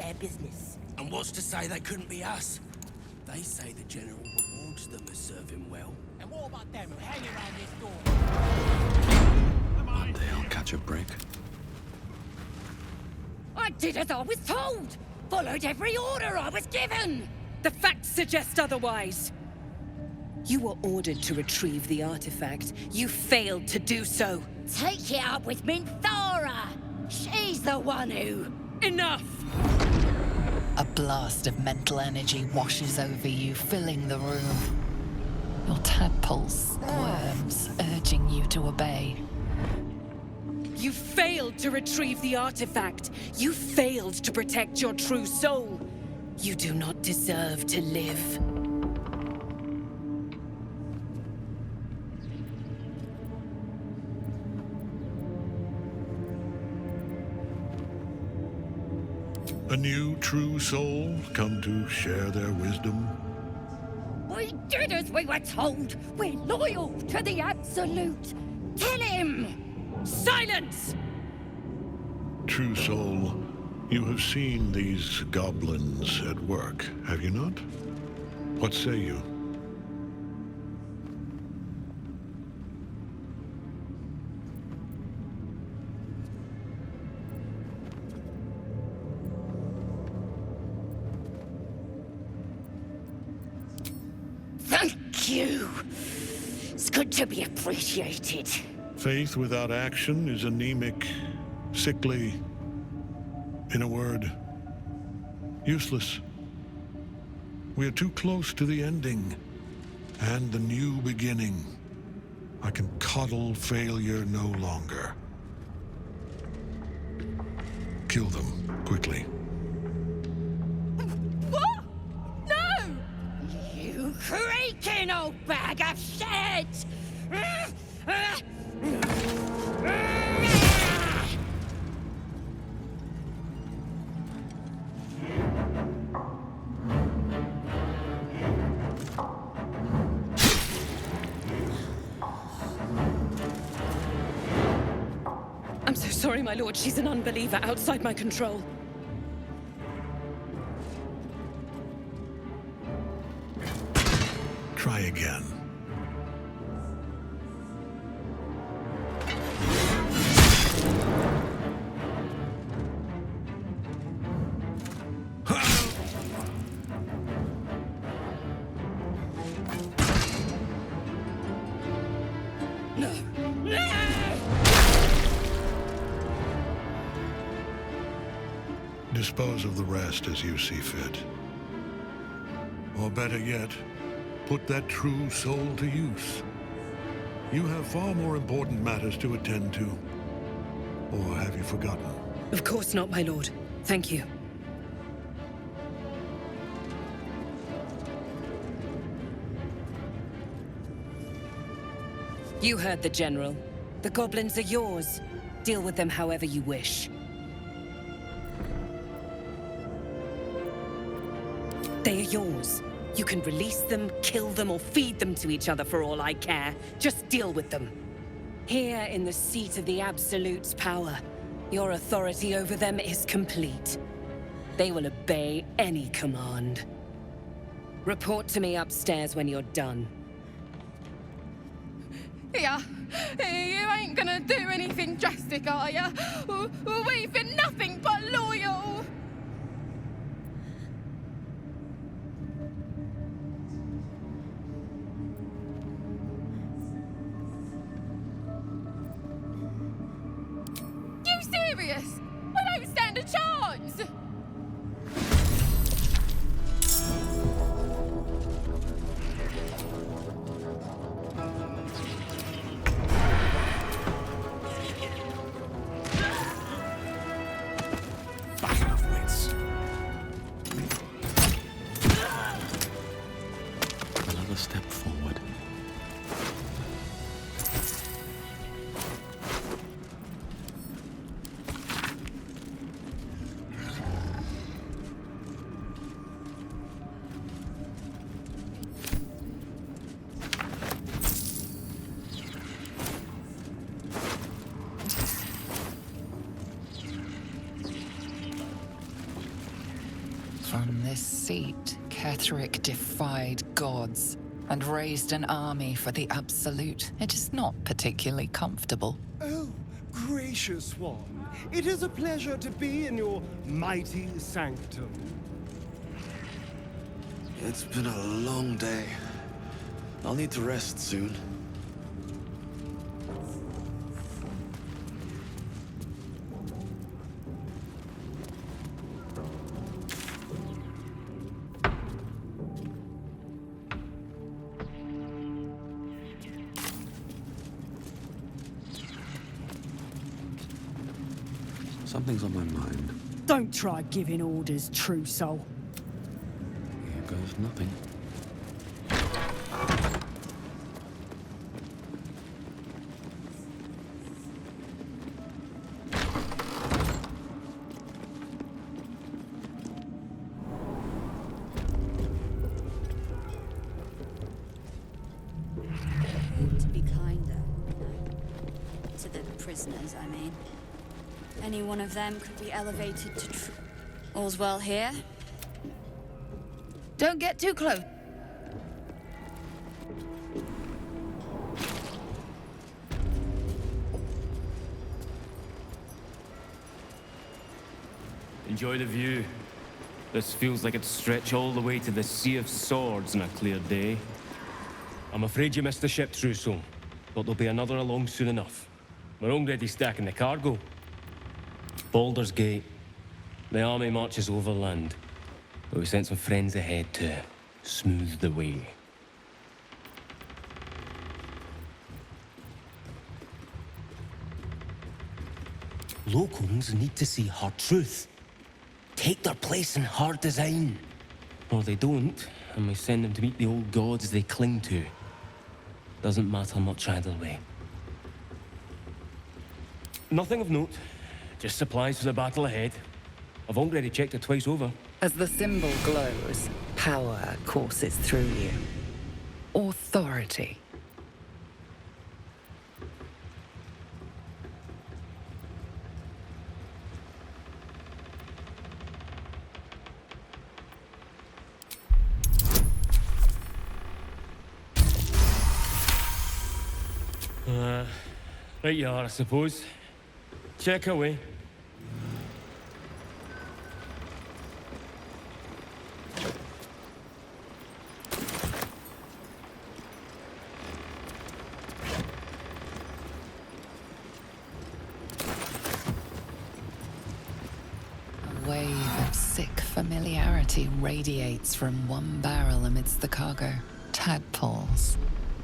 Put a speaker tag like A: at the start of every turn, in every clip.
A: their business.
B: And what's to say they couldn't be us? They say the General rewards them as serving well.
A: And what about them who hang around this door?
C: One day I'll catch a break.
D: I did as I was told! Followed every order I was given!
E: The facts suggest otherwise. You were ordered to retrieve the artifact. You failed to do so.
D: Take it up with Minthara! She's the one who...
E: Enough!
F: A blast of mental energy washes over you, filling the room. Your tadpoles squirms, urging you to obey.
E: You failed to retrieve the artifact. You failed to protect your true soul. You do not deserve to live.
G: A new true soul come to share their wisdom?
D: We did as we were told! We're loyal to the Absolute! Tell him!
E: Silence!
G: True soul, you have seen these goblins at work, have you not? What say you?
D: Thank you! It's good to be appreciated.
G: Faith without action is anemic, sickly, in a word, useless. We are too close to the ending and the new beginning. I can coddle failure no longer. Kill them, quickly.
D: What? No! You creaking old bag of shit!
E: I'm so sorry, my lord. She's an unbeliever outside my control.
G: Try again. Dispose of the rest as you see fit. Or better yet, put that true soul to use. You have far more important matters to attend to. Or have you forgotten?
E: Of course not, my lord. Thank you. You heard the General. The goblins are yours. Deal with them however you wish. They are yours. You can release them, kill them, or feed them to each other for all I care. Just deal with them. Here in the seat of the Absolute's power, your authority over them is complete. They will obey any command. Report to me upstairs when you're done.
H: Yeah, you ain't gonna do anything drastic, are ya? We've been nothing but loyal! You serious? We don't stand a chance!
B: Back off me.
F: From this seat, Ketheric defied gods and raised an army for the Absolute. It is not particularly comfortable.
C: Oh, gracious one. It is a pleasure to be in your mighty sanctum.
I: It's been a long day. I'll need to rest soon. Something's on my mind.
J: Don't try giving orders, true soul.
I: Here goes nothing.
K: To be kinder, to the prisoners, I mean. Any one of them could be elevated to All's well here?
D: Don't get too close.
L: Enjoy the view. This feels like it'd stretch all the way to the Sea of Swords on a clear day. I'm afraid you missed the ship, Trousseau, but there'll be another along soon enough. We're already stacking the cargo. Baldur's Gate. The army marches overland, but we sent some friends ahead to smooth the way. Locals need to see hard truth. Take their place in hard design. Or they don't, and we send them to meet the old gods they cling to. Doesn't matter much either way. Nothing of note. Just supplies for the battle ahead. I've already checked it twice over.
F: As the symbol glows, power courses through you. Authority.
L: Right you are, I suppose. Check away.
F: A wave of sick familiarity radiates from one barrel amidst the cargo. Tadpoles.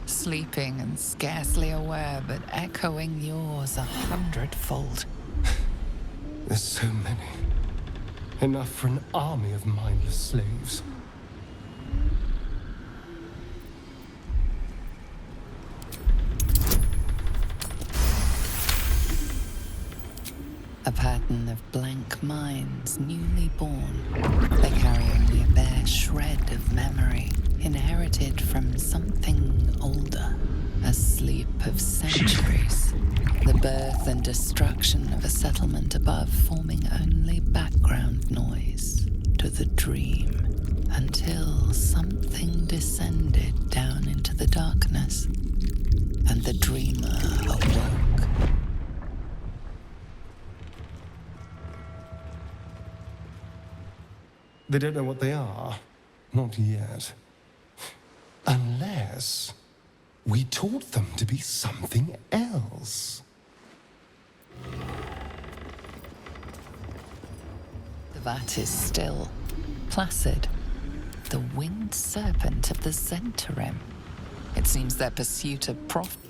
F: Sleeping and scarcely aware, but echoing yours 100-fold.
C: There's so many. Enough for an army of mindless slaves.
F: A pattern of blank minds, newly born. They carry only a bare shred of memory, inherited from something older. A sleep of centuries. The birth and destruction of a settlement above forming only background noise to the dream. Until something descended down into the darkness, and the dreamer awoke.
C: They don't know what they are. Not yet. Unless we taught them to be something else.
F: The vat is still, placid. The winged serpent of the Zentarim. It seems their pursuit of profit.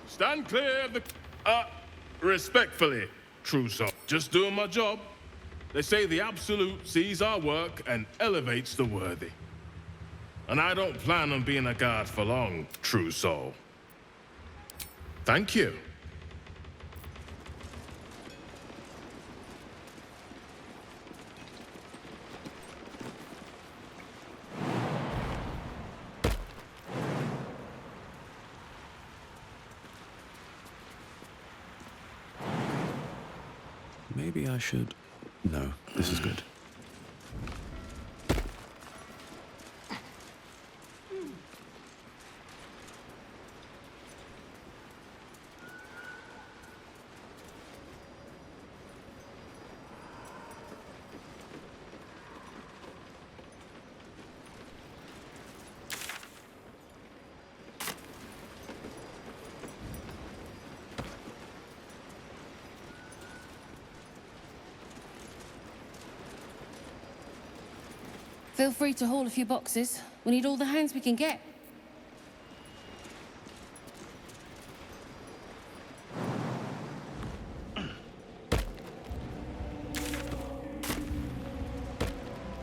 M: Stand clear of the... respectfully, Trousseau. Just doing my job. They say the Absolute sees our work and elevates the worthy. And I don't plan on being a guard for long, Trousseau. Thank you.
I: Maybe I should... No, this is good.
N: Feel free to haul a few boxes. We need all the hands we can get.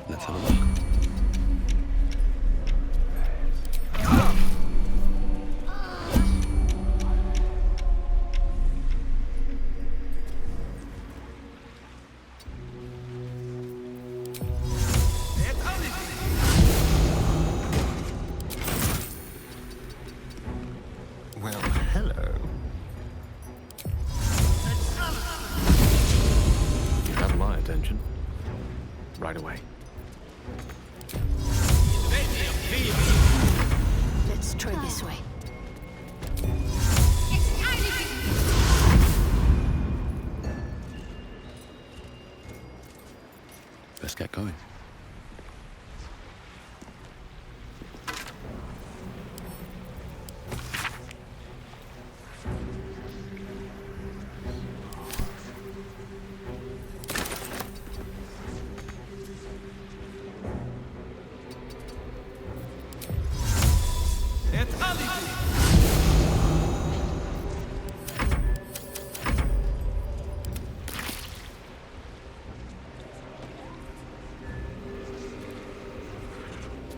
I: Let's have a look.
O: Well, hello.
I: You have my attention. Right away.
D: Let's try this way.
I: Let's get going.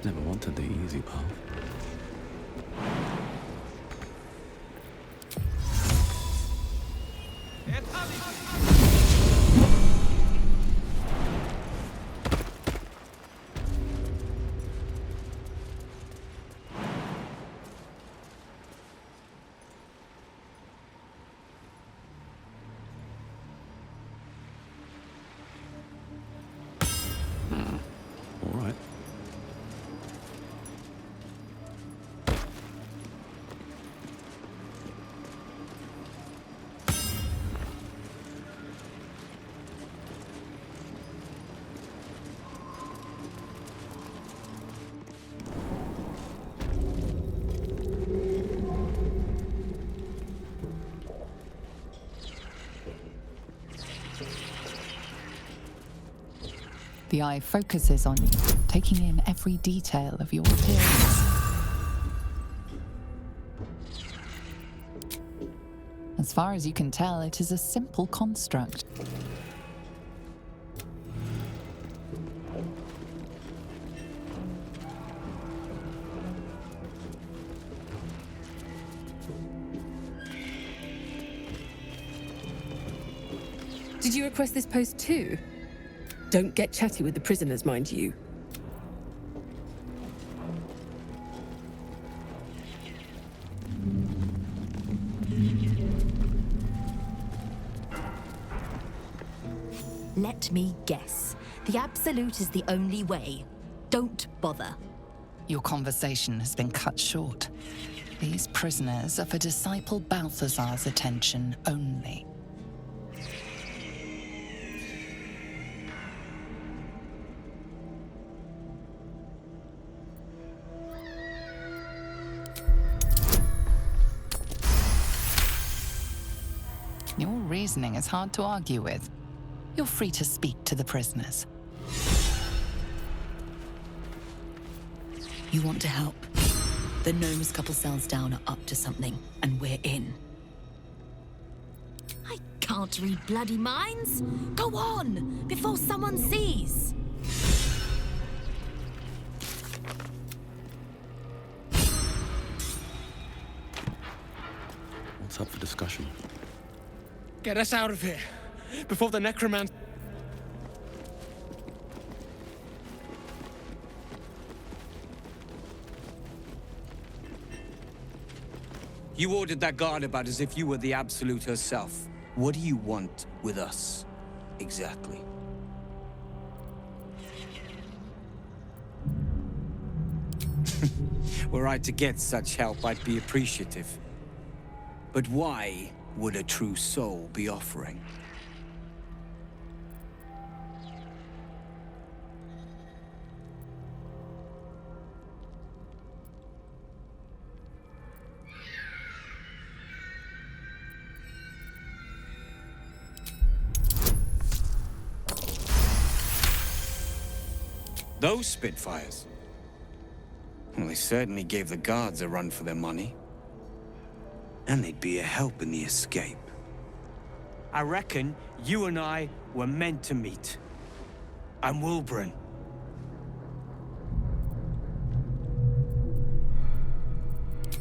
I: Never wanted the easy path. All right.
F: The eye focuses on you, taking in every detail of your appearance. As far as you can tell, it is a simple construct.
E: Did you request this post too? Don't get chatty with the prisoners, mind you.
P: Let me guess. The Absolute is the only way. Don't bother.
F: Your conversation has been cut short. These prisoners are for Disciple Balthazar's attention only. Your reasoning is hard to argue with. You're free to speak to the prisoners.
P: You want to help? The gnomes couple cells down are up to something, and we're in. I can't read bloody minds. Go on, before someone sees.
I: What's up for discussion?
L: Get us out of here, before the necromancer...
B: You ordered that guard about as if you were the Absolute herself. What do you want with us? exactly? Were I to get such help, I'd be appreciative. But why would a true soul be offering? Those Spitfires? Well, they certainly gave the guards a run for their money. And they'd be a help in the escape.
Q: I reckon you and I were meant to meet. I'm Wilburn.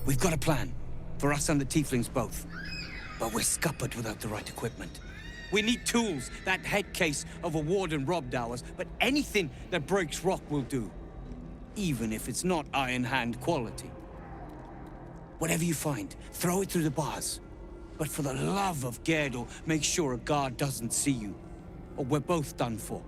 B: We've got a plan. For us and the Tieflings both. But we're scuppered without the right equipment. We need tools. That head case of a warden robbed ours, but anything that breaks rock will do. Even if it's not Iron Hand quality. Whatever you find, throw it through the bars. But for the love of Gerdel, make sure a guard doesn't see you. Or we're both done for.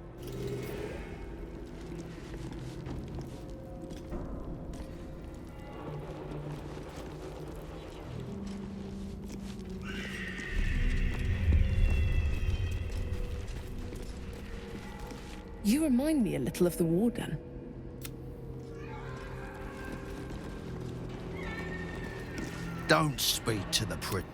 E: You remind me a little of the warden.
R: Don't speak to the prisoner.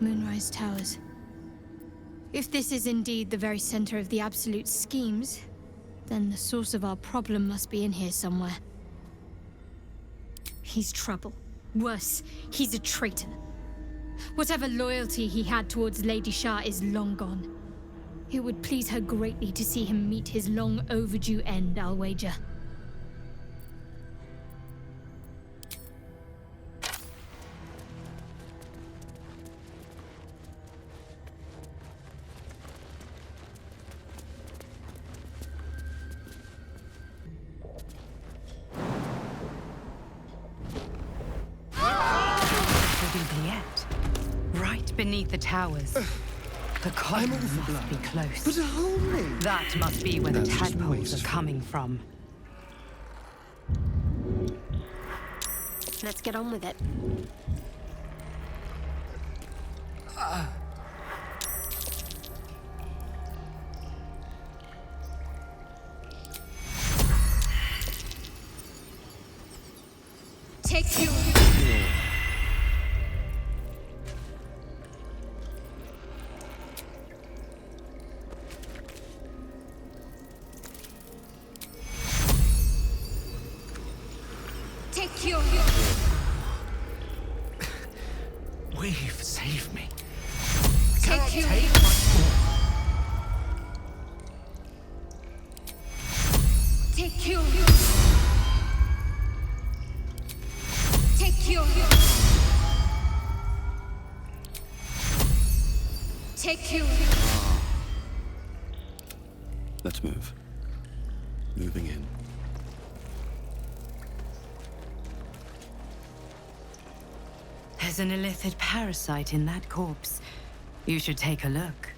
P: Moonrise Towers. If this is indeed the very center of the Absolute schemes, then the source of our problem must be in here somewhere. He's trouble. Worse, he's a traitor. Whatever loyalty he had towards Lady Shah is long gone. It would please her greatly to see him meet his long overdue end, I'll wager.
F: Right beneath the towers. The column must be close.
C: But only...
F: That must be where the tadpoles are coming from.
P: Let's get on with it.
D: Take you. Take you.
R: Weave, save me.
D: Take you.
R: Take much more.
D: Take you. Take you. Take you.
I: Let's move. Moving in.
F: There's an illithid parasite in that corpse. You should take a look.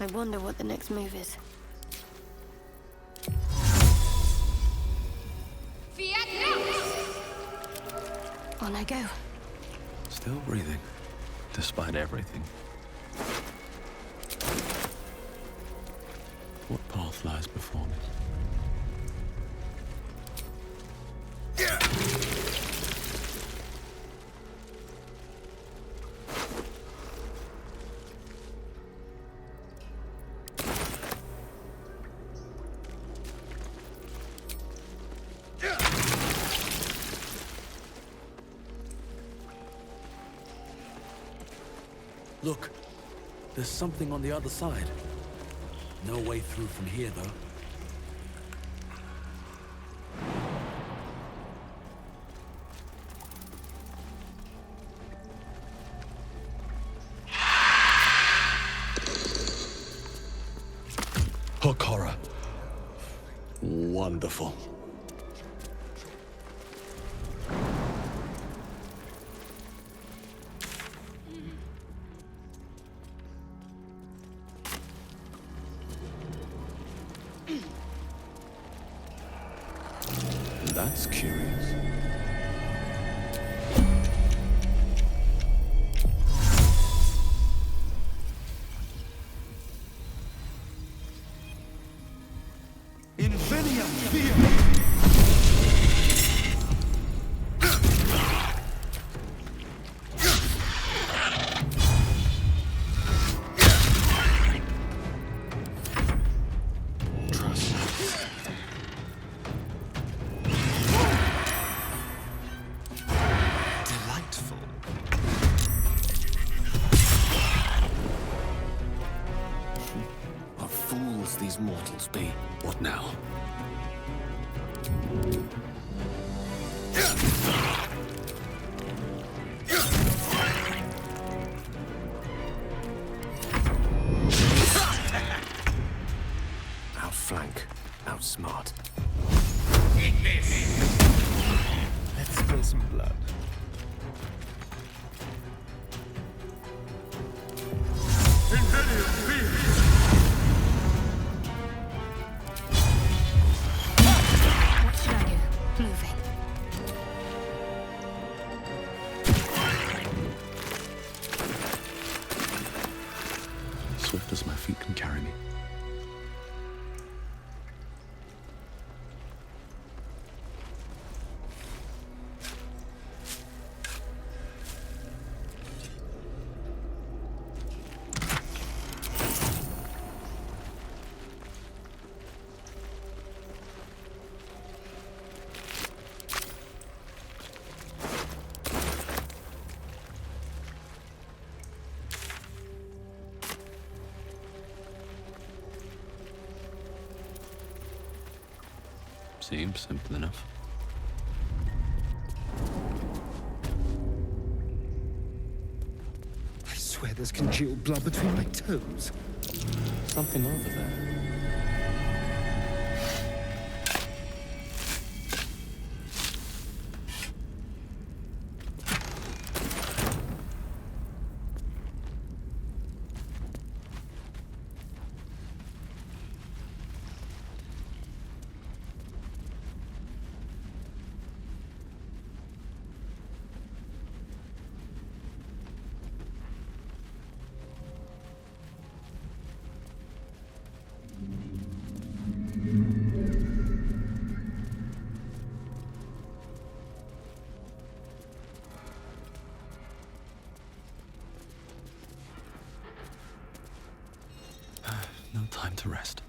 P: I wonder what the next move is. On I go.
I: Still breathing, despite everything. What path lies before me? Look, there's something on the other side. No way through from here, though. Hook horror. Wonderful. That's curious.
C: Infinium fear!
I: These mortals be. What now? Outflank, outsmart.
R: Eat this! Let's spill some blood.
P: What should I do? Moving.
I: Swift as my feet can carry me. Seems simple enough.
C: I swear there's congealed blood between my toes.
L: Something over there.
I: No time to rest.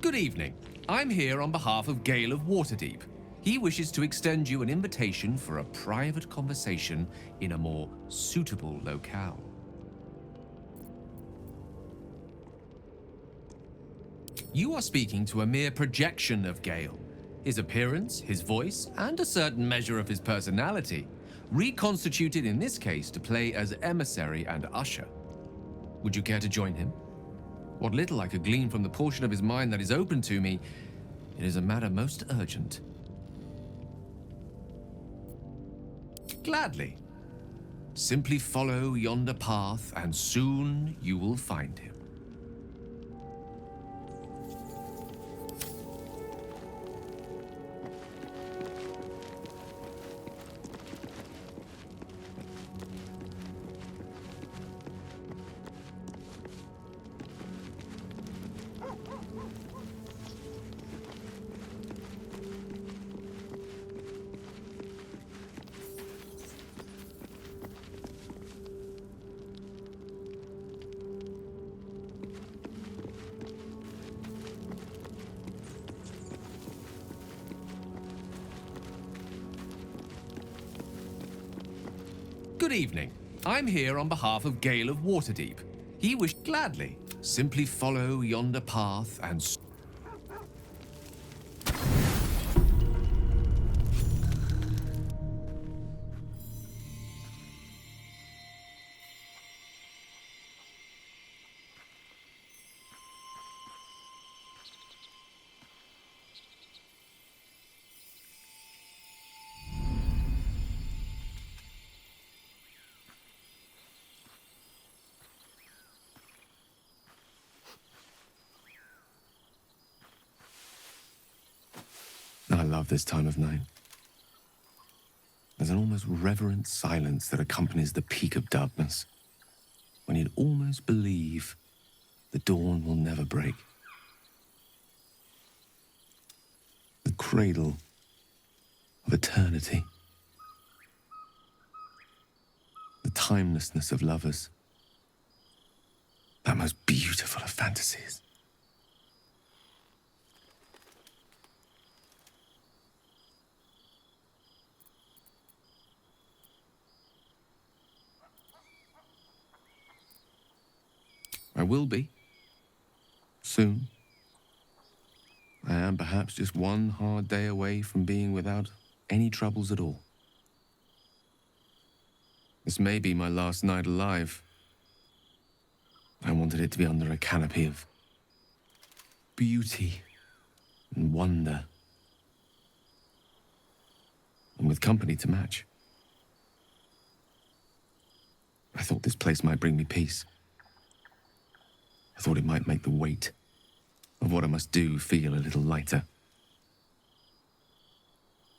S: Good evening. I'm here on behalf of Gale of Waterdeep. He wishes to extend you an invitation for a private conversation in a more suitable locale. You are speaking to a mere projection of Gale. His appearance, his voice, and a certain measure of his personality, reconstituted in this case to play as emissary and usher. Would you care to join him? What little I could glean from the portion of his mind that is open to me, it is a matter most urgent. Gladly. Simply follow yonder path, and soon you will find him. Good evening. I'm here on behalf of Gale of Waterdeep. He wished gladly. Simply follow yonder path and... I love this time of night. There's an almost reverent silence that accompanies the peak of darkness, when you'd almost believe the dawn will never break. The cradle of eternity. The timelessness of lovers. That most beautiful of fantasies. I will be. Soon. I am perhaps just one hard day away from being without any troubles at all. This may be my last night alive. I wanted it to be under a canopy of beauty and wonder. And with company to match. I thought this place might bring me peace. I thought it might make the weight of what I must do feel a little lighter.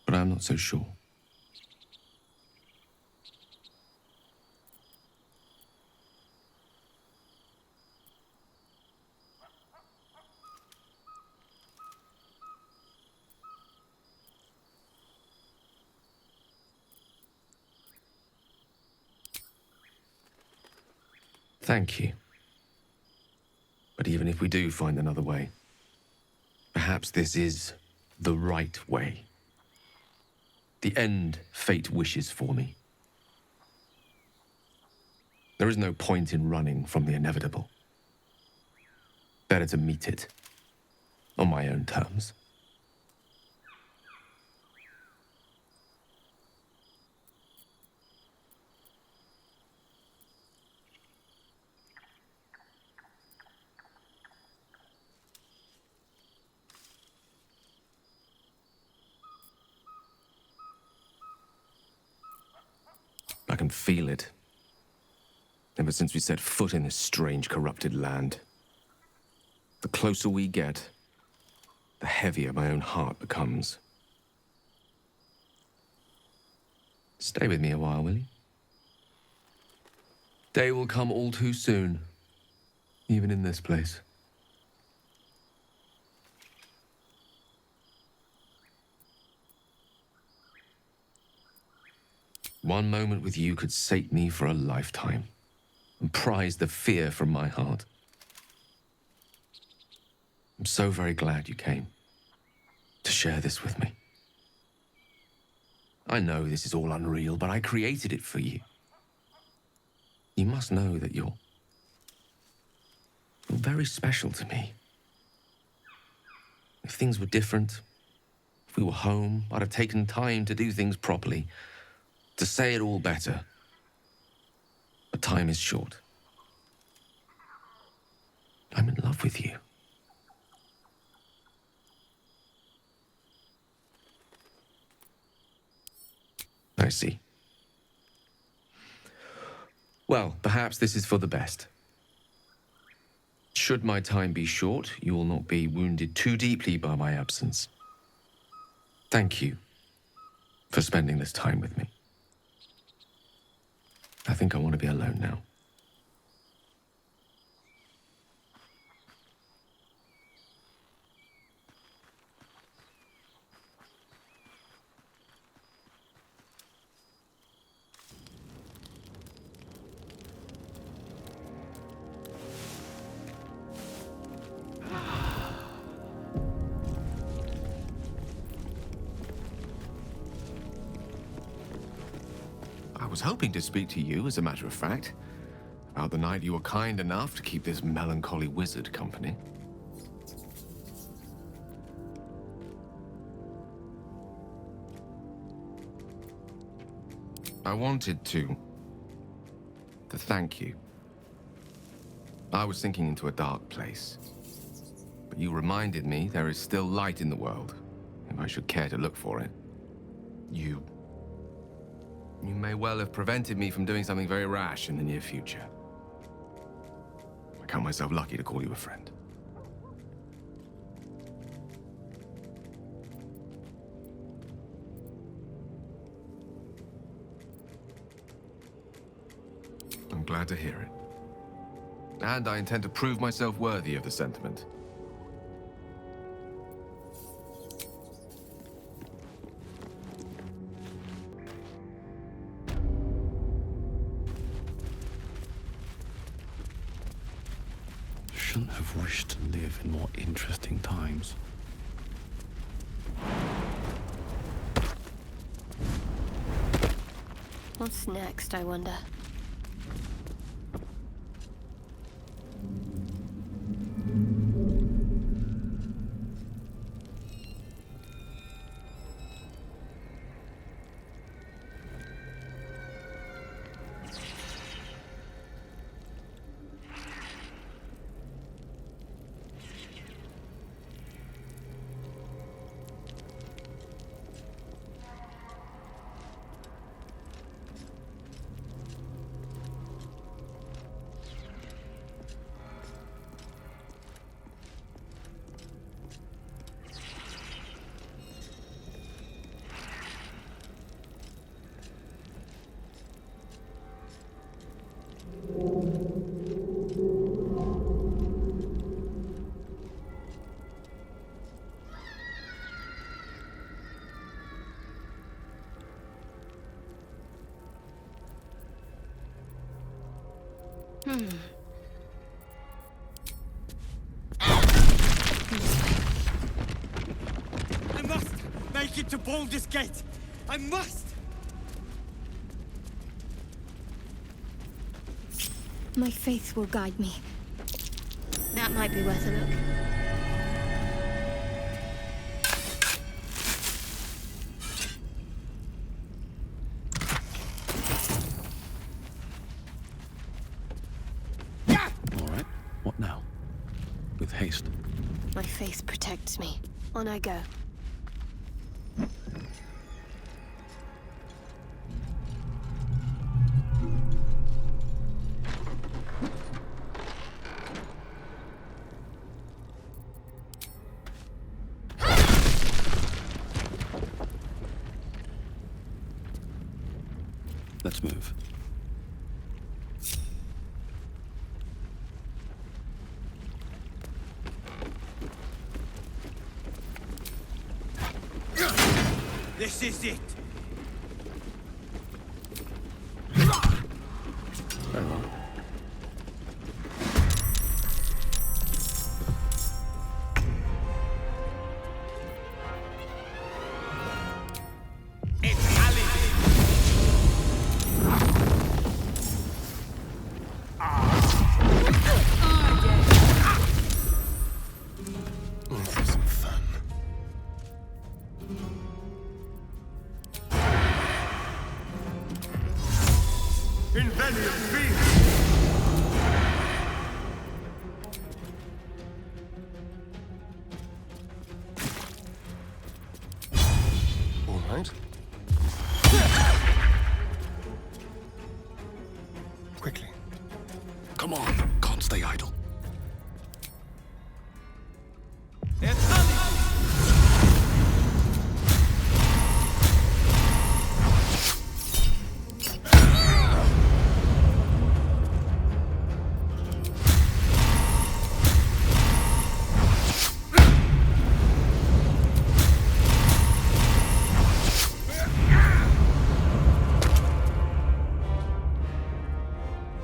S: But I'm not so sure. Thank you. But even if we do find another way, perhaps this is the right way. The end fate wishes for me. There is no point in running from the inevitable. Better to meet it on my own terms. I can feel it. Ever since we set foot in this strange, corrupted land. The closer we get, the heavier my own heart becomes. Stay with me a while, will you? Day will come all too soon, even in this place. One moment with you could sate me for a lifetime, and prize the fear from my heart. I'm so very glad you came to share this with me. I know this is all unreal, but I created it for you. You must know that you're very special to me. If things were different, if we were home, I'd have taken time to do things properly, to say it all better. But time is short. I'm in love with you. I see.
T: Well, perhaps this is for the best. Should my time be short, you will not be wounded too deeply by my absence. Thank you for spending this time with me. I think I want to be alone now.
S: I was hoping to speak to you, as a matter of fact, about the night you were kind enough to keep this melancholy wizard company. I wanted to thank you. I was sinking into a dark place, but you reminded me there is still light in the world, if I should care to look for it. You may well have prevented me from doing something very rash in the near future. I count myself lucky to call you a friend. I'm glad to hear it. And I intend to prove myself worthy of the sentiment.
I: Shouldn't have wished to live in more interesting times.
U: What's next, I wonder?
Q: I must make it to Baldur's Gate! I must!
P: My faith will guide me. That might be worth a look.
I: All right, what now? With haste.
U: My faith protects me. On I go.
I: Let's move.
Q: This is it!
I: Very well.
G: on, can't stay idle.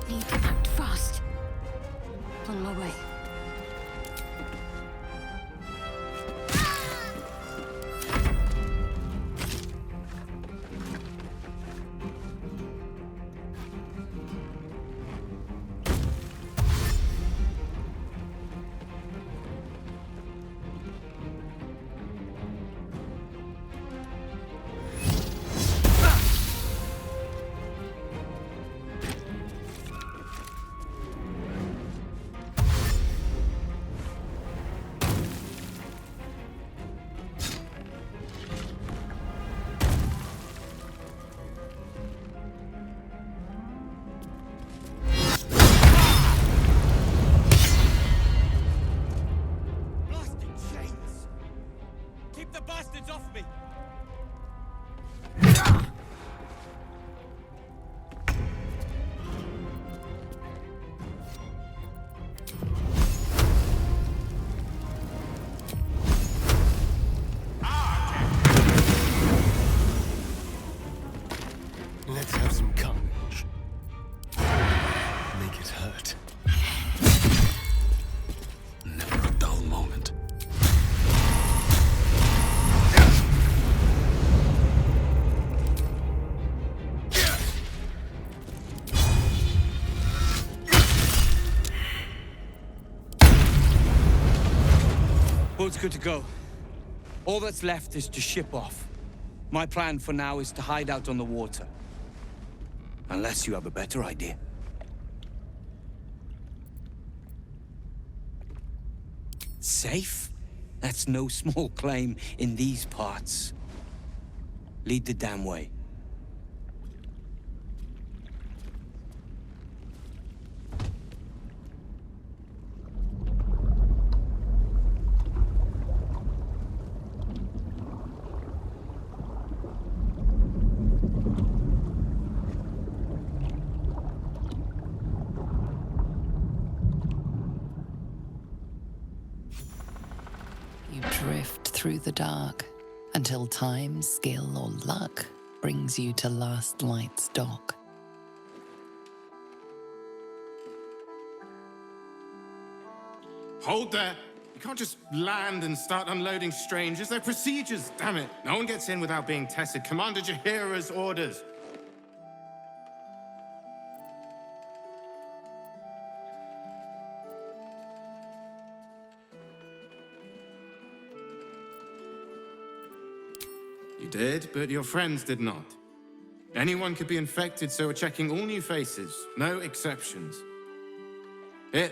U: Need to act fast. On my way.
B: Keep the bastards off me!
R: Let's have some carnage. Make it hurt.
G: Never a dull moment.
B: Boat's good to go. All that's left is to ship off. My plan for now is to hide out on the water. Unless you have a better idea. Safe? That's no small claim in these parts. Lead the damn way.
F: You drift through the dark until time, skill, or luck brings you to Last Light's dock.
A: Hold there! You can't just land and start unloading strangers. They're procedures, damn it! No one gets in without being tested. Commander Jahira's orders. You did, but your friends did not. Anyone could be infected, so we're checking all new faces. No exceptions. Here,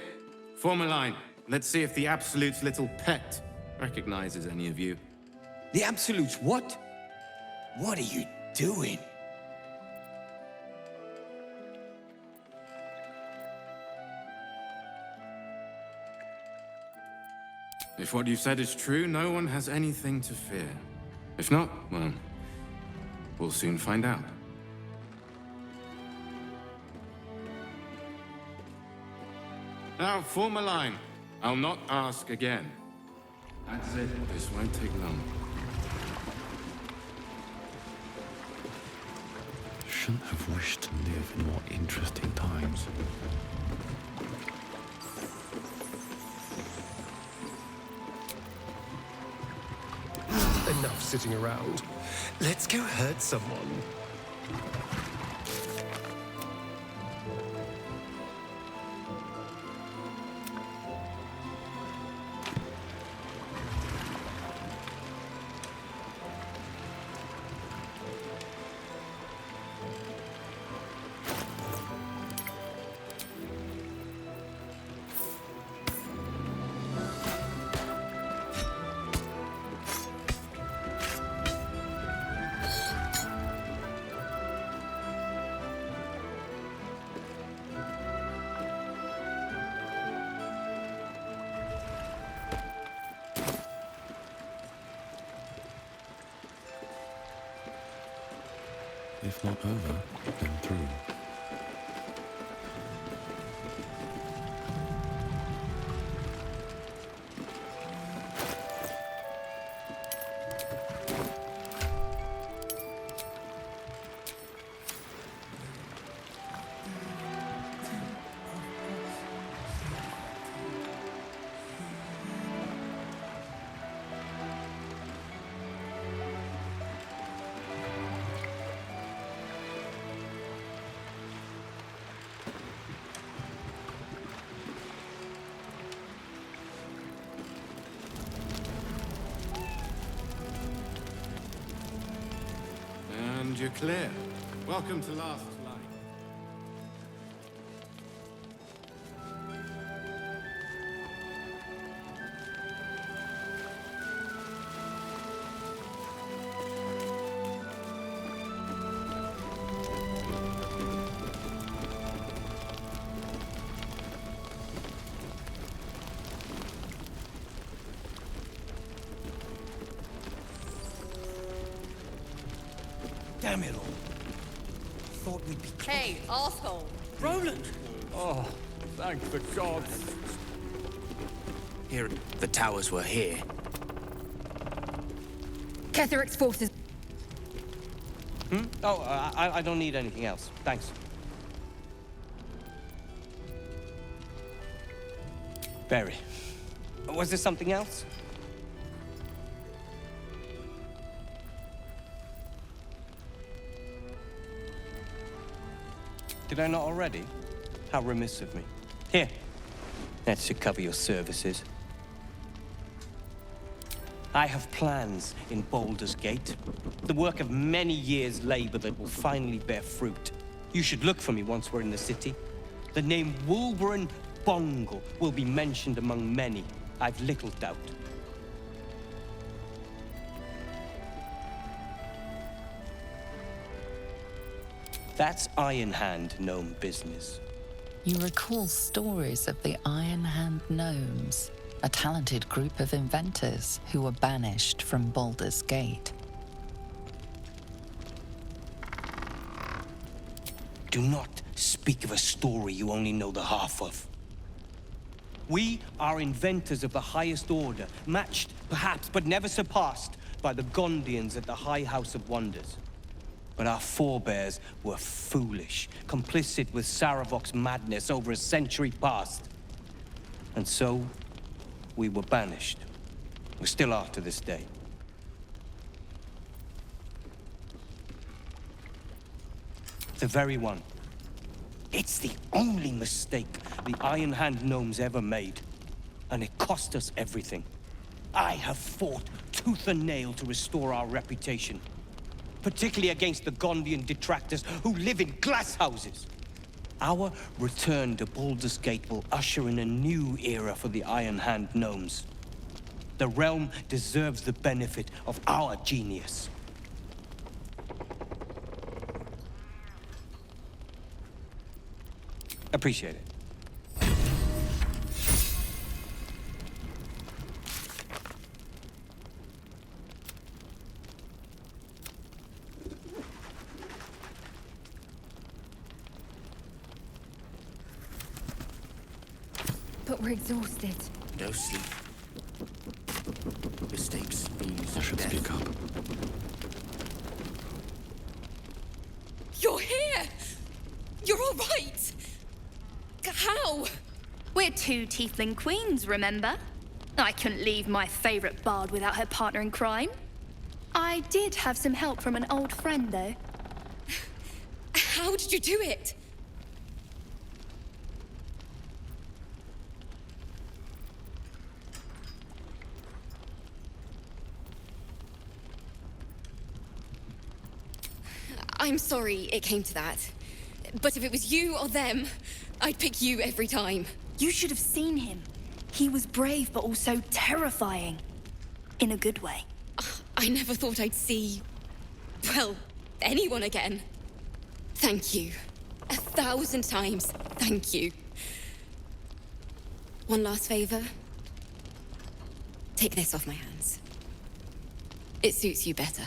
A: form a line. Let's see if the Absolute's little pet recognizes any of you.
B: The Absolute's what? What are you doing?
A: If what you've said is true, no one has anything to fear. If not, well, we'll soon find out. Now, form a line. I'll not ask again. That's it. This won't take long.
O: Shouldn't have wished to live in more interesting times.
R: Enough sitting around. Let's go hurt someone.
O: If not over, then through.
A: And you're clear. Welcome to Last Light.
B: Damn it all. Thought we'd be...
E: Hey, arsehole!
B: Roland!
Q: Oh, thank the gods.
B: Here, the towers were here.
E: Ketheric's forces.
Q: Oh, I don't need anything else. Thanks. Barry, was there something else? Did I not already? How remiss of me. Here, that should cover your services. I have plans in Baldur's Gate. The work of many years' labor that will finally bear fruit. You should look for me once we're in the city. The name Wolverine Bongle will be mentioned among many, I've little doubt. That's Iron Hand gnome business.
F: You recall stories of the Iron Hand gnomes, a talented group of inventors who were banished from Baldur's Gate.
Q: Do not speak of a story you only know the half of. We are inventors of the highest order, matched, perhaps, but never surpassed by the Gondians at the High House of Wonders. But our forebears were foolish, complicit with Saravok's madness over a century past. And so, we were banished. We still are to this day. The very one. It's the only mistake the Iron Hand gnomes ever made. And it cost us everything. I have fought tooth and nail to restore our reputation. Particularly against the Gondian detractors who live in glass houses. Our return to Baldur's Gate will usher in a new era for the Iron Hand gnomes. The realm deserves the benefit of our genius. Appreciate it.
D: But we're exhausted.
B: No sleep. Mistakes means
O: I should
B: death.
O: speak up.
E: You're here! You're all right! How?
U: We're two tiefling queens, remember? I couldn't leave my favorite bard without her partner in crime. I did have some help from an old friend, though.
E: How did you do it? I'm sorry it came to that. But if it was you or them, I'd pick you every time.
U: You should have seen him. He was brave, but also terrifying. In a good way.
E: I never thought I'd see... well, anyone again. Thank you. 1,000 times, thank you. One last favor. Take this off my hands. It suits you better.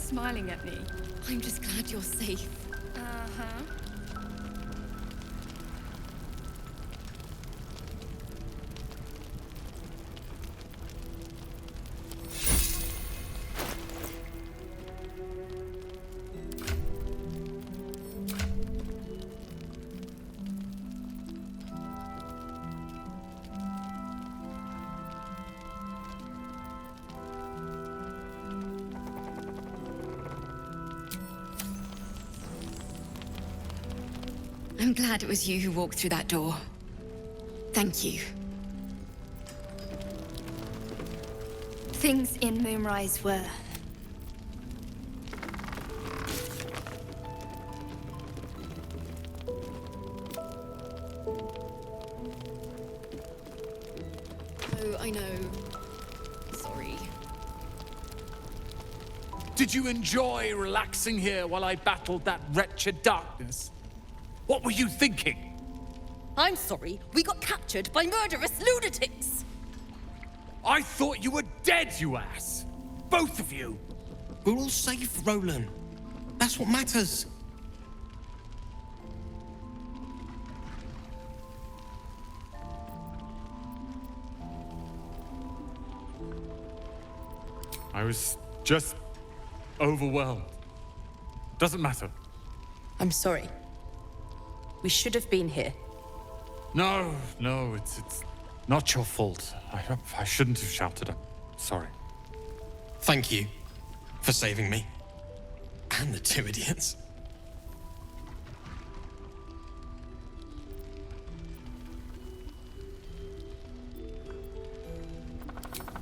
U: smiling at me?
H: I'm just glad you're safe.
U: Uh-huh.
H: I'm glad it was you who walked through that door. Thank you.
U: Things in Moonrise were.
H: Oh, I know. Sorry.
V: Did you enjoy relaxing here while I battled that wretched darkness? What were you thinking?
W: I'm sorry, we got captured by murderous lunatics!
V: I thought you were dead, you ass! Both of you!
R: We're all safe, Roland. That's what matters.
V: I was just overwhelmed. Doesn't matter.
W: I'm sorry. We should have been here.
V: No, it's not your fault. I shouldn't have shouted. I'm sorry.
R: Thank you for saving me. And the two idiots.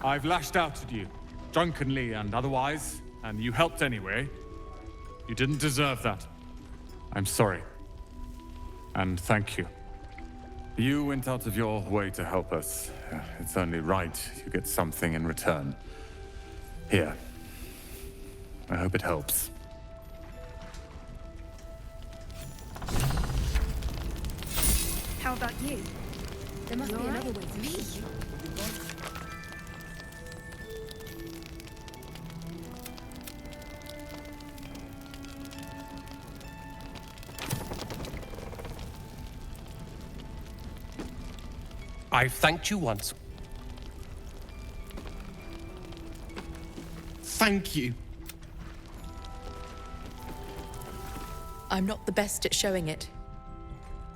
V: I've lashed out at you, drunkenly and otherwise, and you helped anyway. You didn't deserve that. I'm sorry. And thank you. You went out of your way to help us. It's only right you get something in return. Here. I hope it helps.
U: How about you? There must be another way to me.
R: I've thanked you once. Thank you.
W: I'm not the best at showing it,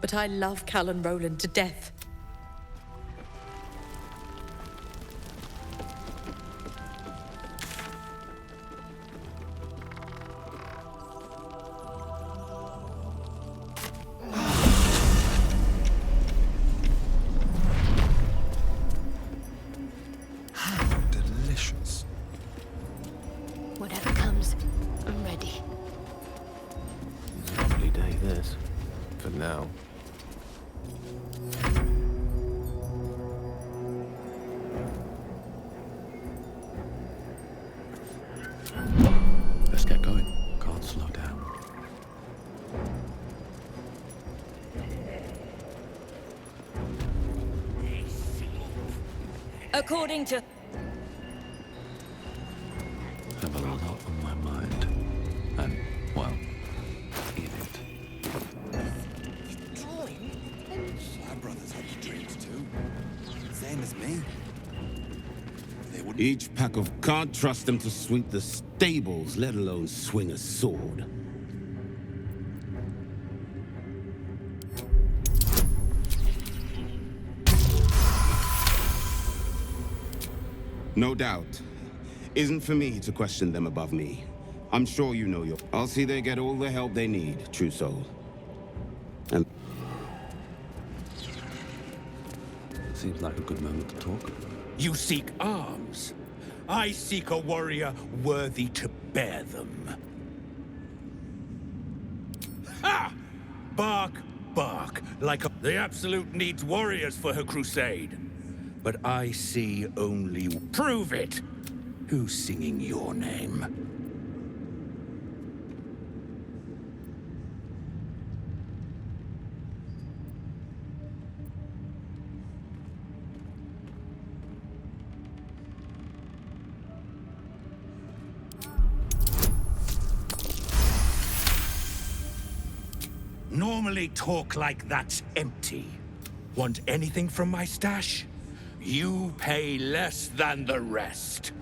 W: but I love Cal and Roland to death.
R: Delicious.
D: Whatever comes, I'm ready.
O: Lovely day, this. For now. Let's get going. Can't slow down.
W: According to...
O: Have a lot on my mind. And, well, in it.
X: Our brothers had dreams too. Same as me.
Y: Each pack of can't trust them to sweep the stables, let alone swing a sword. No doubt. Isn't for me to question them above me. I'm sure you know your... I'll see they get all the help they need, true soul. And...
O: Seems like a good moment to talk.
Z: You seek arms. I seek a warrior worthy to bear them. Ha! Bark, bark, like a... The Absolute needs warriors for her crusade. But I see only... Prove it! Who's singing your name? normally talk like that's empty. Want anything from my stash? You pay less than the rest.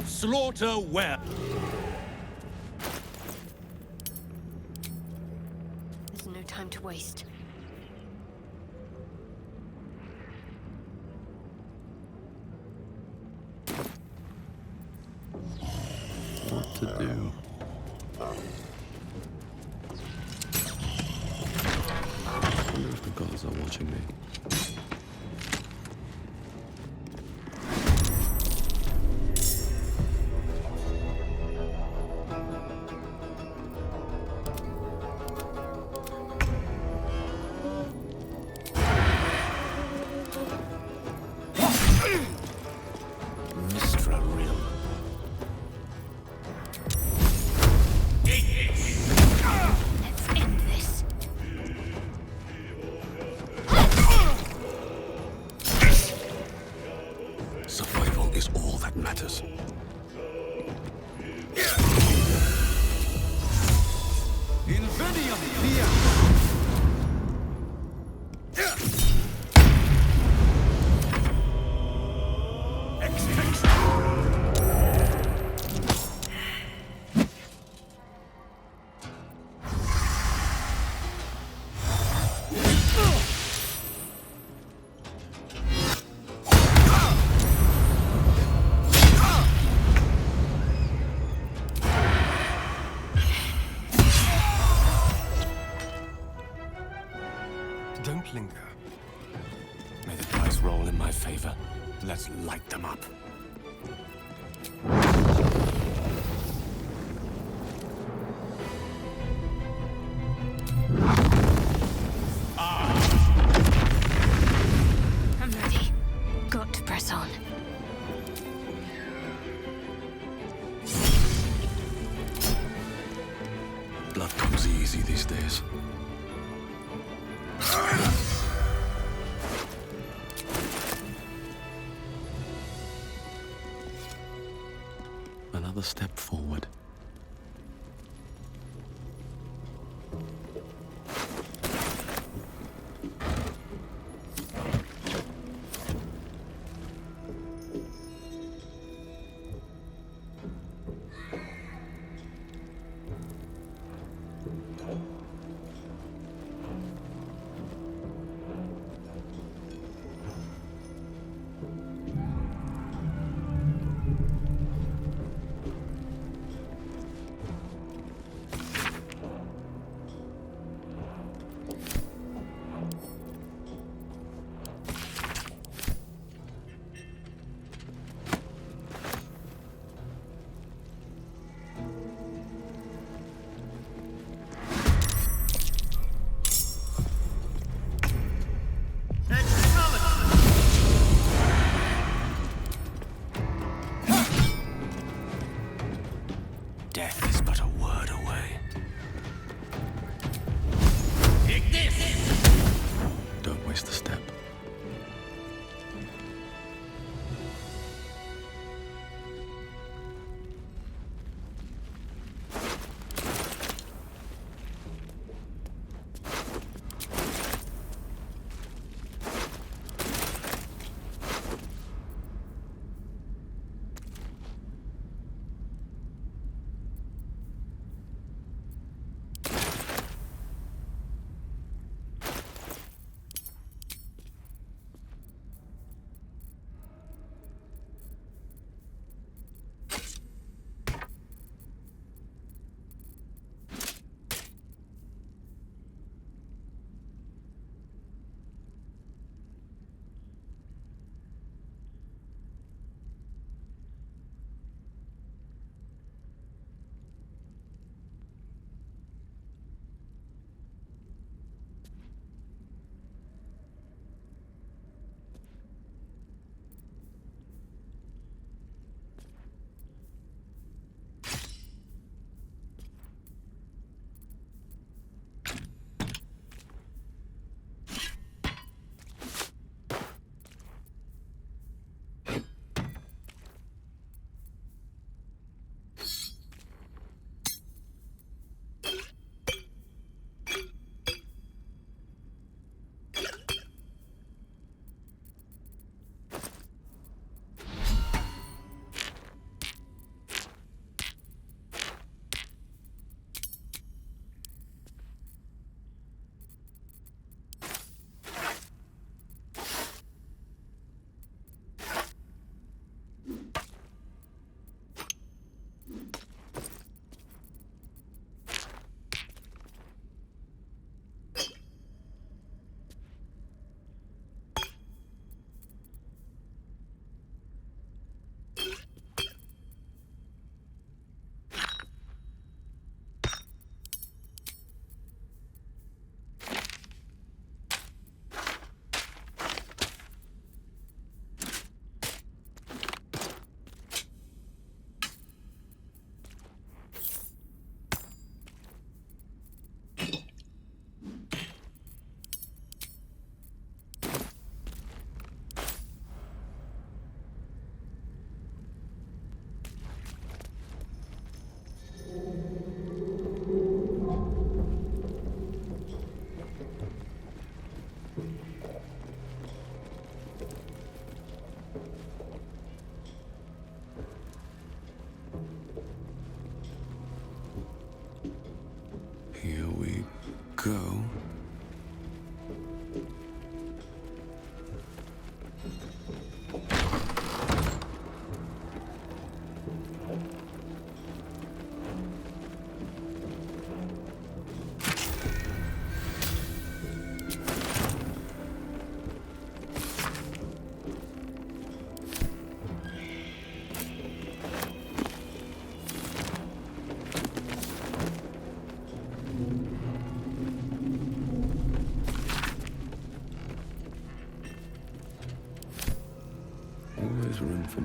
Z: Slaughter well.
D: There's no time to waste.
O: What to do? I wonder if the gods are watching me.
Z: Survival is all that matters.
C: Don't linger. May the dice roll in my favor. Let's light them up.
P: I'm ready. Got to press on.
O: Blood comes easy these days. Another step forward.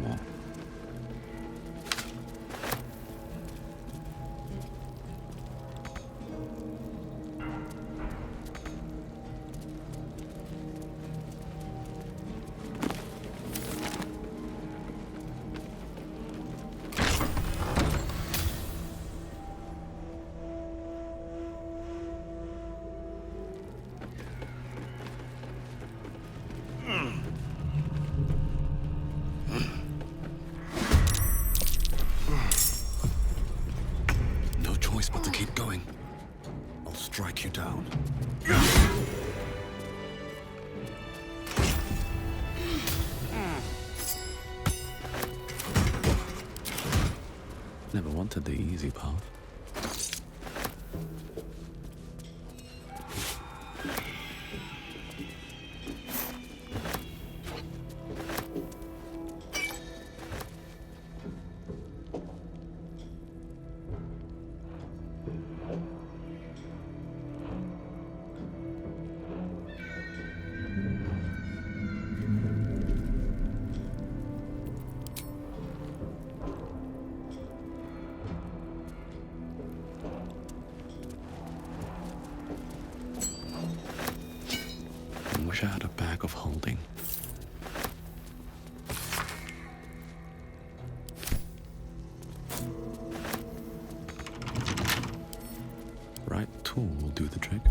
O: more.
C: No choice but to keep going. I'll strike you down.
O: Never wanted the easy path. Wish I had a bag of holding. Right tool will do the trick.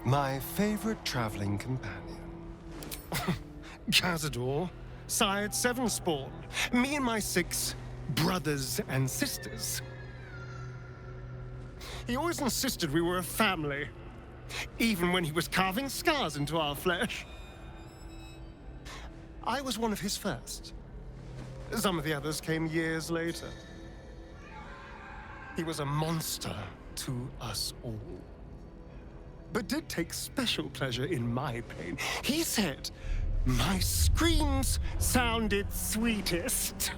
J: My favorite traveling companion. Cazador, sired 7 spawn. Me and my 6 brothers and sisters. He always insisted we were a family, even when he was carving scars into our flesh. I was one of his first. Some of the others came years later. He was a monster to us all, but did take special pleasure in my pain. He said my screams sounded sweetest.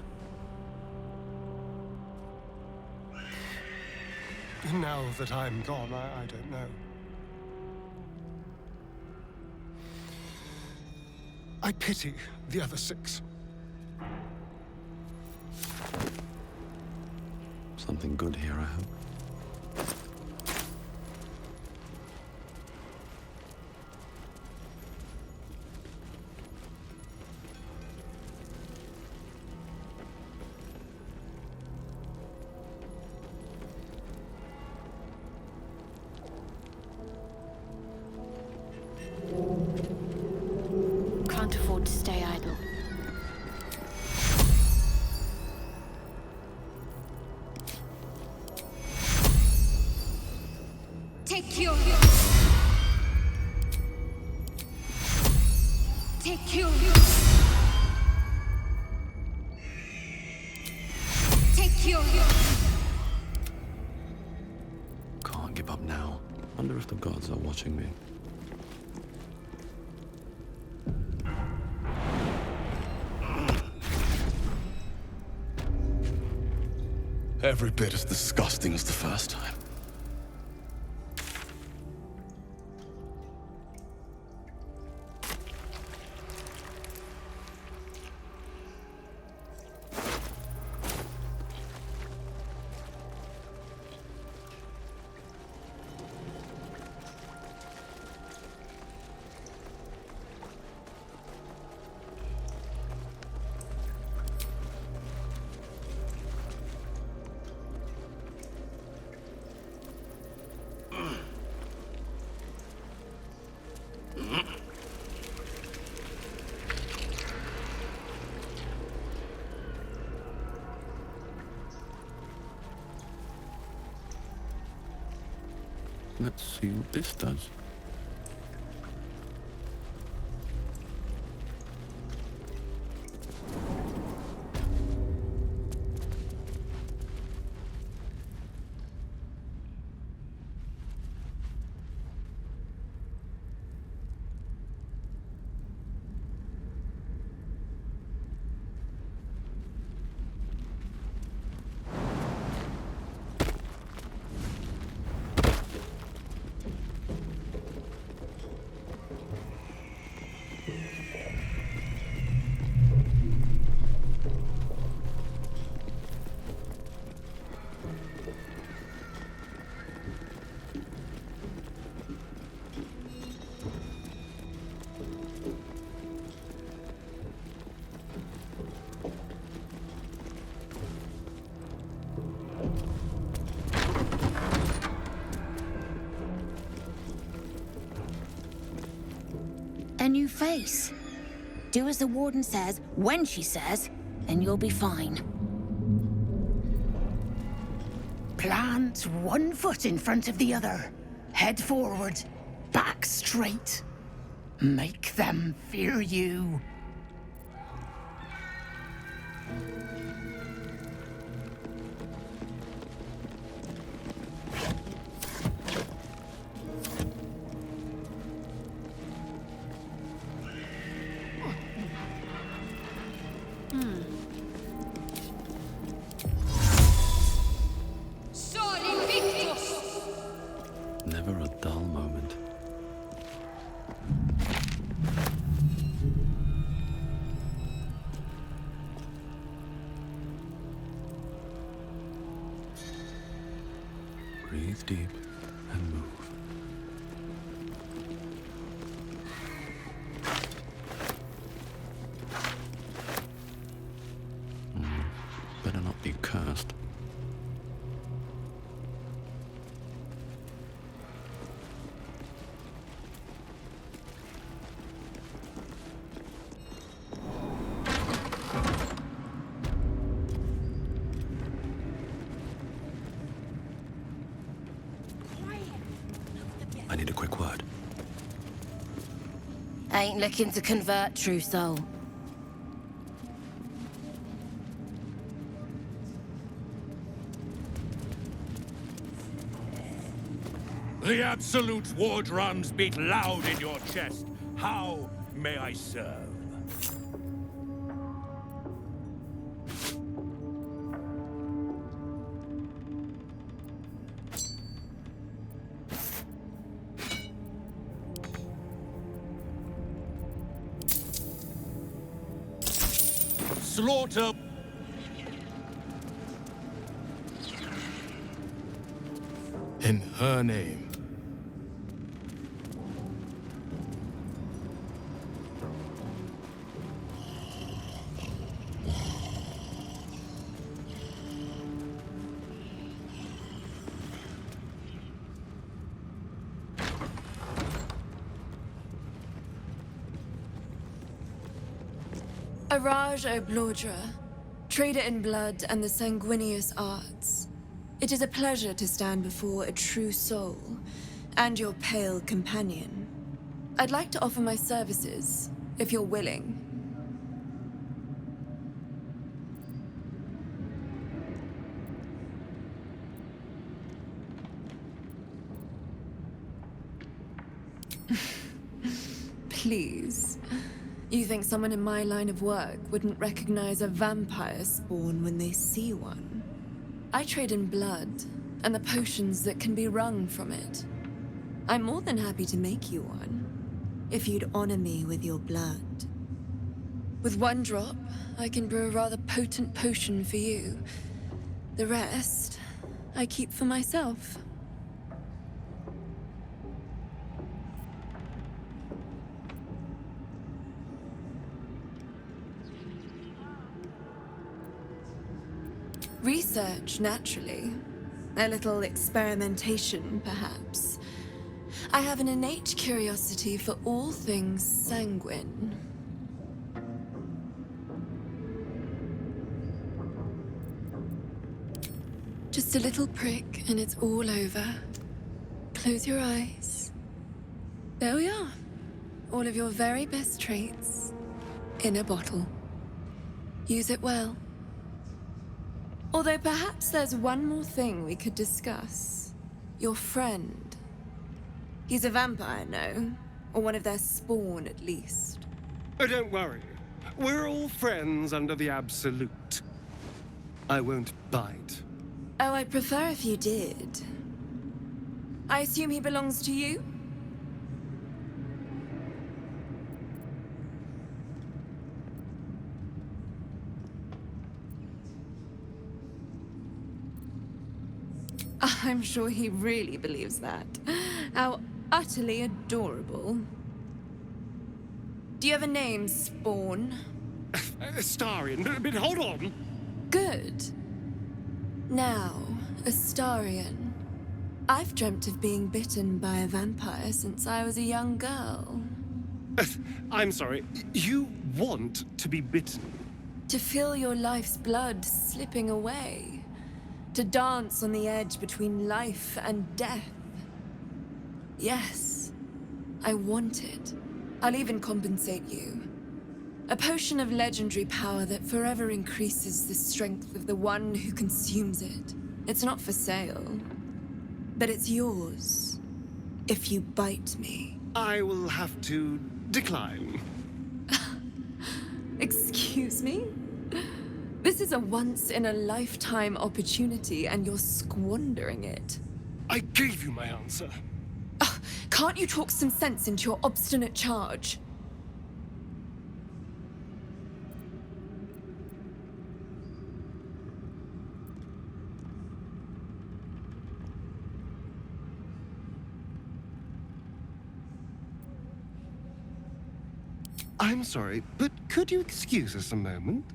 J: Now that I'm gone, I don't know. I pity the other 6.
O: Something good here, I hope.
K: Can't afford to stay idle.
D: Take you. Take you. Take you.
O: Can't give up now. Wonder if the gods are watching me.
C: Every bit as disgusting as the first time.
O: Let's see what this does.
D: new face. Do as the Warden says, when she says, and you'll be fine. Plant one foot in front of the other. Head forward, back straight. Make them fear you.
O: Never a dull moment. Breathe deep and move. Better not be cursed. I need a quick word.
D: Ain't looking to convert, true soul.
Z: The Absolute war drums beat loud in your chest. How may I serve? Slaughter.
A: In her name.
I: Araj OBLODRA, trader in blood and the sanguineous arts. It is a pleasure to stand before a true soul, and your pale companion. I'd like to offer my services, if you're willing. Please. You think someone in my line of work wouldn't recognize a vampire spawn when they see one? I trade in blood, and the potions that can be wrung from it. I'm more than happy to make you one, if you'd honor me with your blood. With one drop, I can brew a rather potent potion for you. The rest, I keep for myself. Research, naturally. A little experimentation, perhaps. I have an innate curiosity for all things sanguine. Just a little prick and it's all over. Close your eyes. There we are. All of your very best traits in a bottle. Use it well. Although perhaps there's one more thing we could discuss. Your friend. He's a vampire, no? Or one of their spawn, at least.
J: Oh, don't worry. We're all friends under the Absolute. I won't bite.
I: Oh, I'd prefer if you did. I assume he belongs to you? I'm sure he really believes that. How utterly adorable. Do you have a name, Spawn?
J: Astarion, but hold on.
I: Good. Now, Astarion. I've dreamt of being bitten by a vampire since I was a young girl.
J: I'm sorry. You want to be bitten?
I: To feel your life's blood slipping away. To dance on the edge between life and death. Yes, I want it. I'll even compensate you. A potion of legendary power that forever increases the strength of the one who consumes it. It's not for sale, but it's yours if you bite me.
J: I will have to decline.
I: Excuse me? This is a once-in-a-lifetime opportunity, and you're squandering it.
J: I gave you my answer.
I: Can't you talk some sense into your obstinate charge?
J: I'm sorry, but could you excuse us a moment?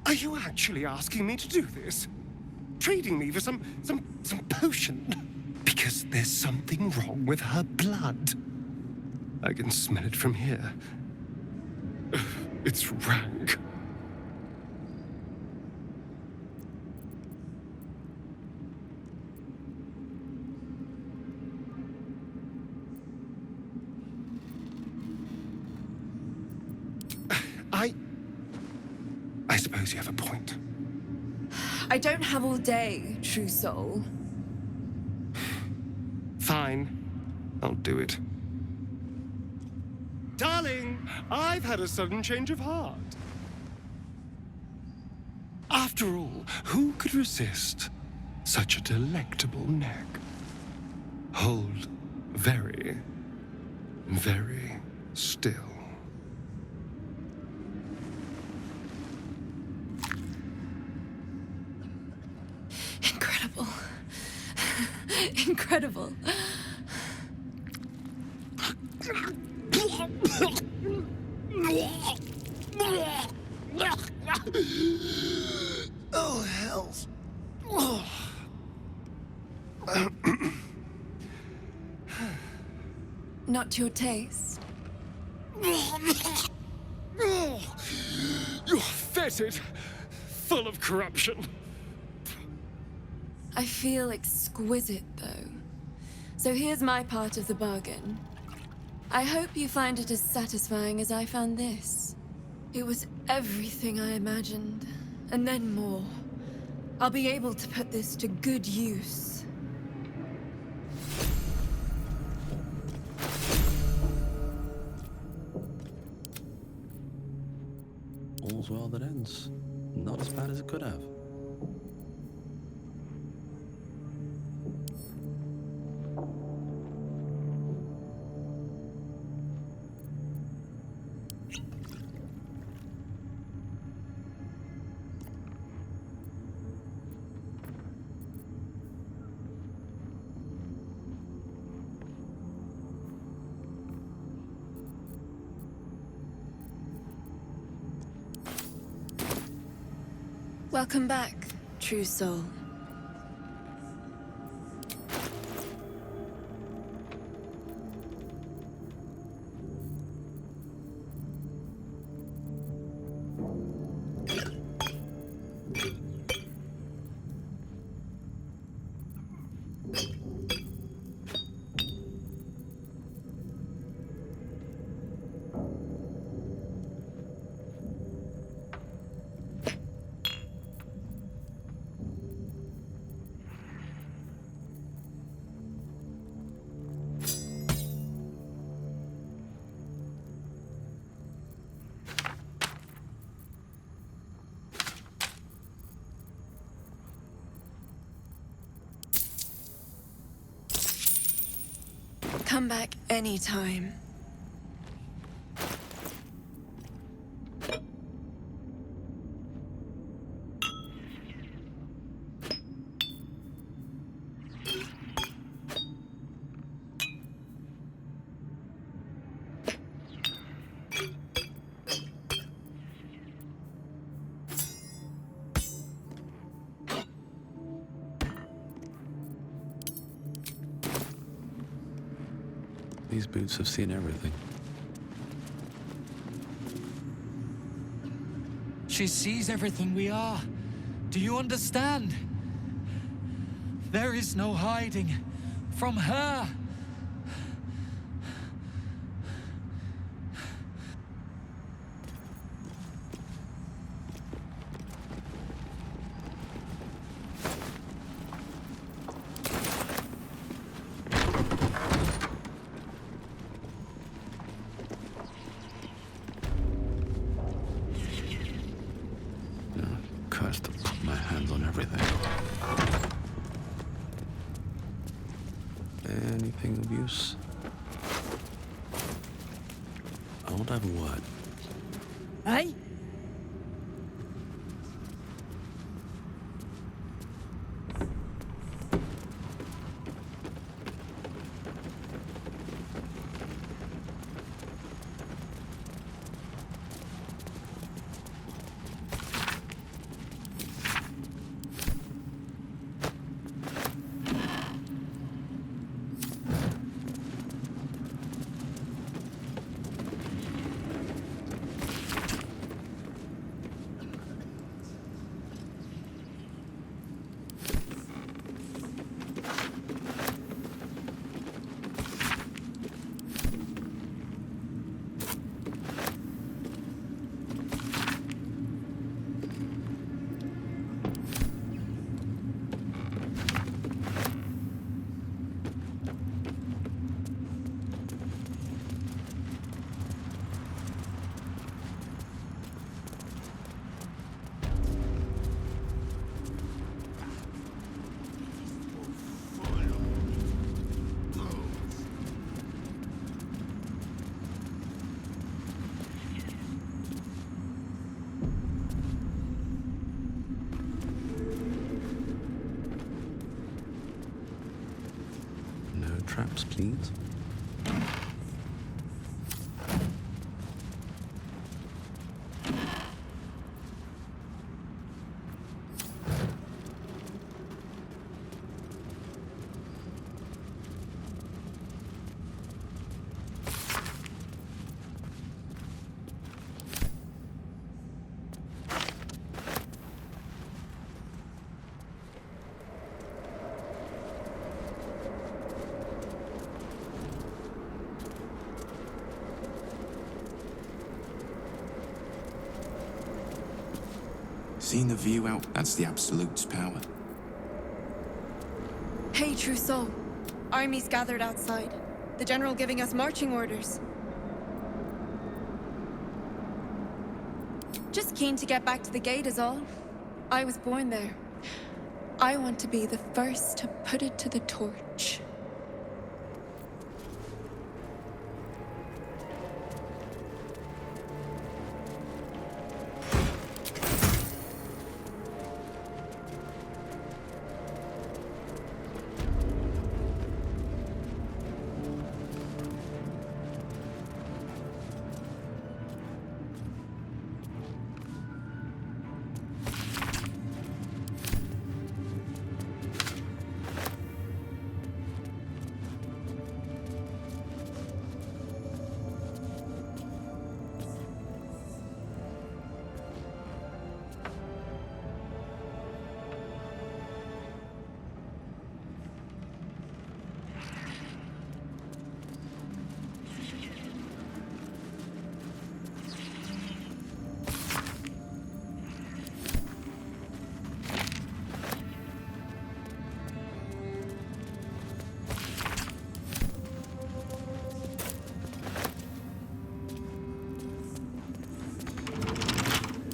J: Are you actually asking me to do this? Trading me for some potion? Because there's something wrong with her blood. I can smell it from here. It's rank. I suppose you have a point.
I: I don't have all day, true soul.
J: Fine. I'll do it. Darling, I've had a sudden change of heart. After all, who could resist such a delectable neck? Hold very, very still.
I: Incredible. Incredible.
J: Oh, hells.
I: Not your taste.
J: You're fetid, full of corruption.
I: I feel exquisite, though. So here's my part of the bargain. I hope you find it as satisfying as I found this. It was everything I imagined, and then more. I'll be able to put this to good use.
O: All's well that ends. Not as bad as it could have.
I: Welcome back, true soul. Come back anytime.
O: These boots have seen everything.
G: She sees everything we are. Do you understand? There is no hiding from her.
O: Cursed to put my hands on everything. Anything of use? I want to have a word.
D: Hey?
O: Traps, please.
A: Seeing the view out, that's the Absolute's power.
I: Hey, Trousseau. Armies gathered outside. The General giving us marching orders. Just keen to get back to the gate is all. I was born there. I want to be the first to put it to the torch.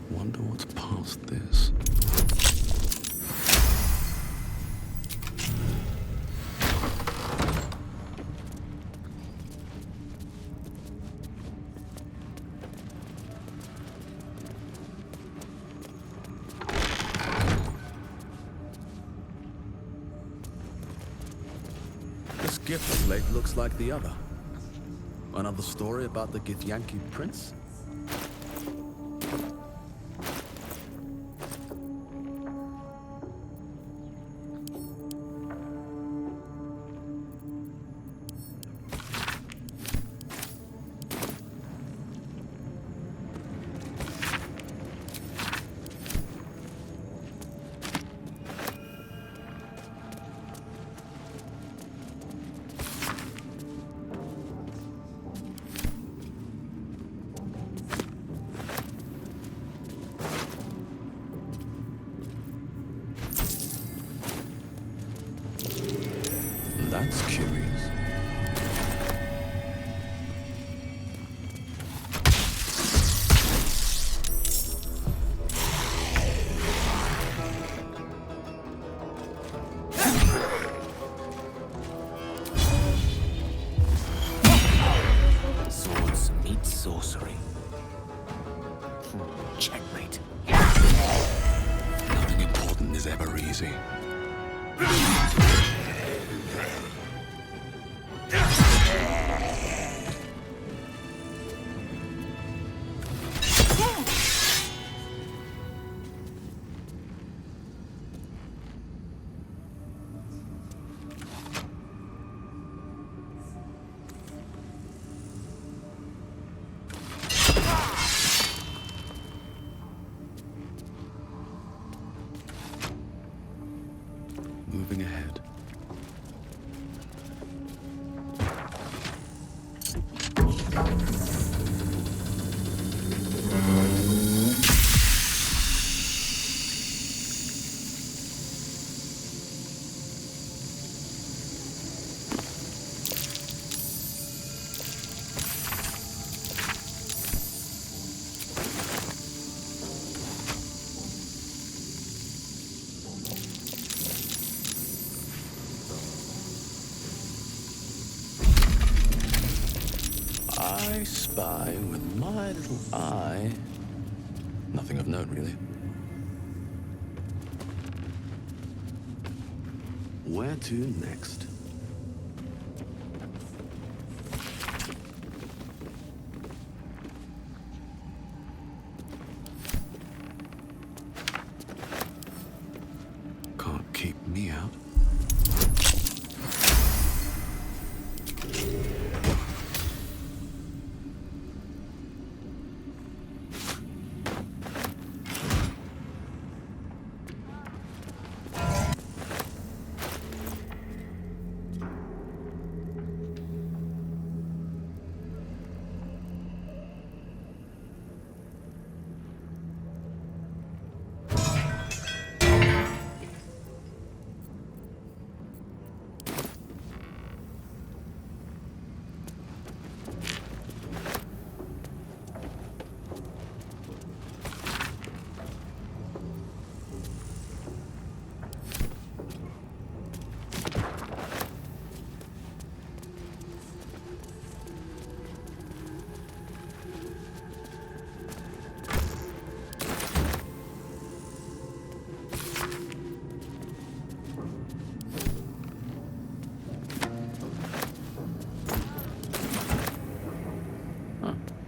O: Wonder what's past this.
L: This gift slate looks like the other. Another story about the Githyanki prince?
O: That's curious.
C: Swords meet sorcery. Checkmate.
O: Nothing important is ever easy. Moving ahead. I spy with my little eye. Nothing of note, really.
L: Where to next?
O: Can't keep me out.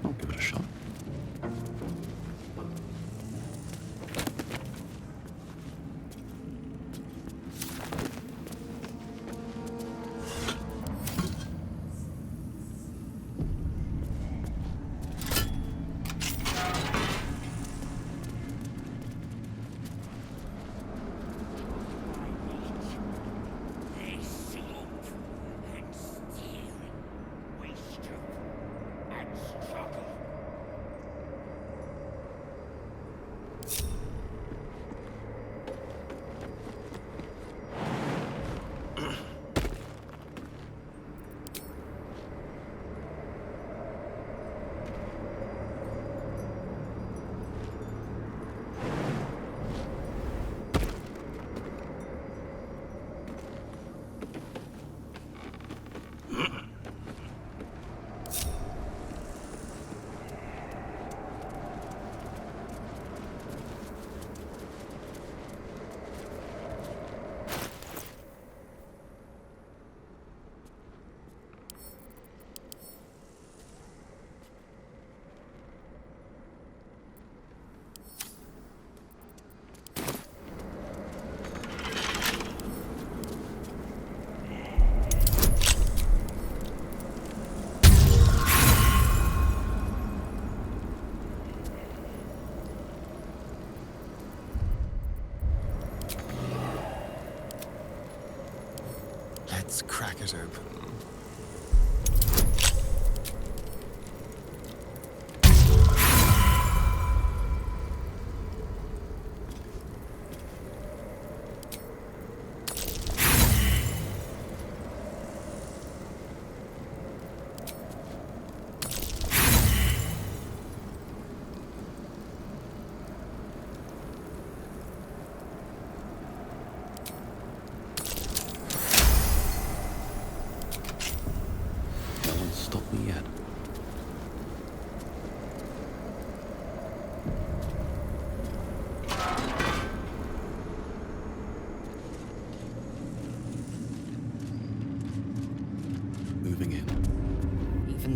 O: I'll give it a shot.
J: Let's crack it open.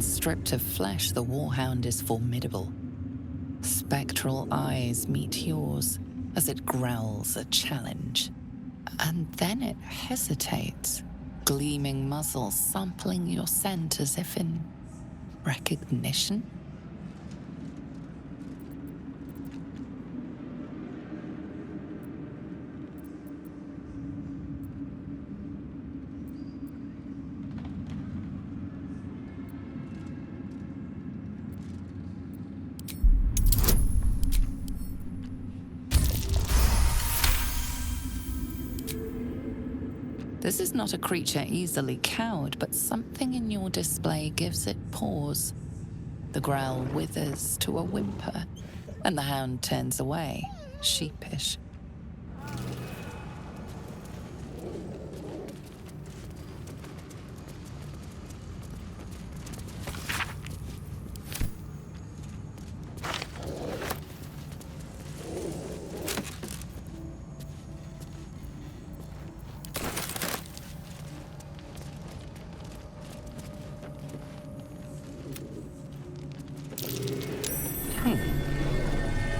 F: stripped of flesh, the warhound is formidable. Spectral eyes meet yours as it growls a challenge. And then it hesitates, gleaming muzzle sampling your scent as if in recognition. This is not a creature easily cowed, but something in your display gives it pause. The growl withers to a whimper, and the hound turns away, sheepish.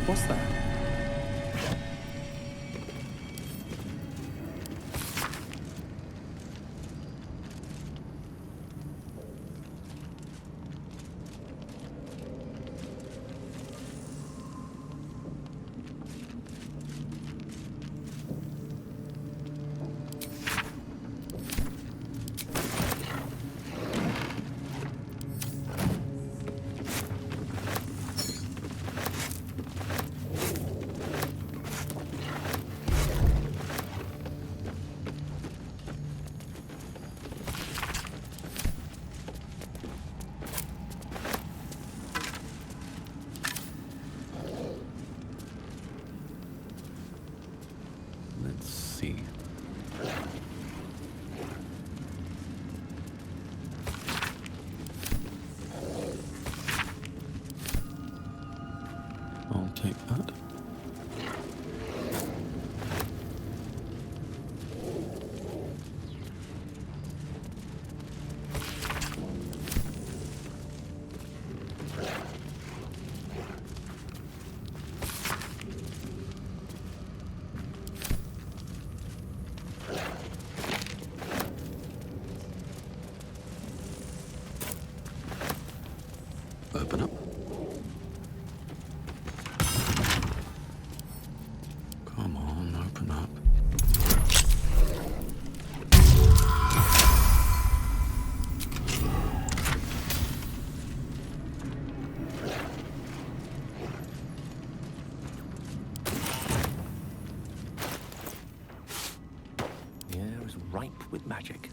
B: What's that?
O: Let's see. I'll take that. Open up. Come on, open up.
C: The air is ripe with magic.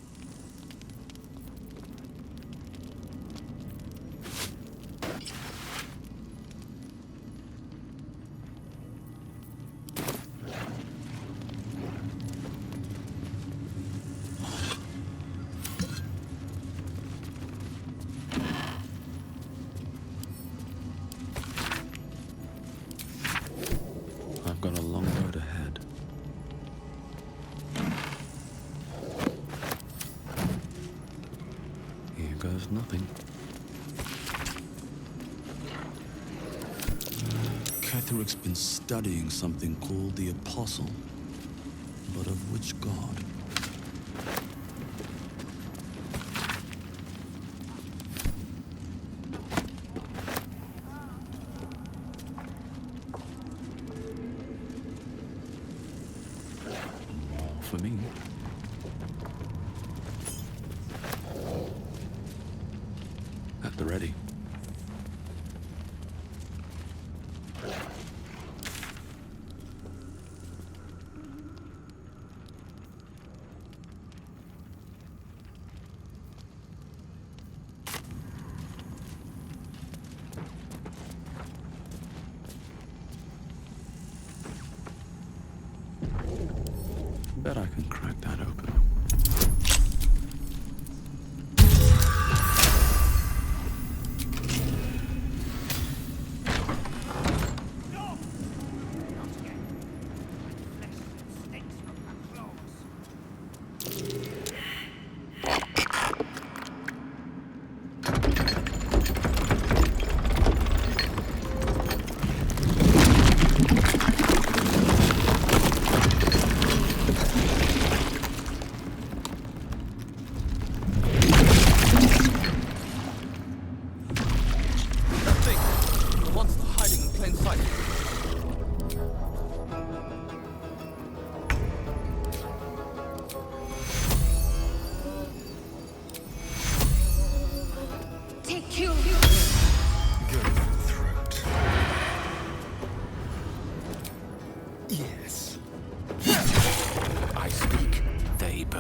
O: I've got a long road ahead. Here goes nothing. Catheric's been studying something called the Apostle. But of which god? For me. At the ready. Bet I can crack that open.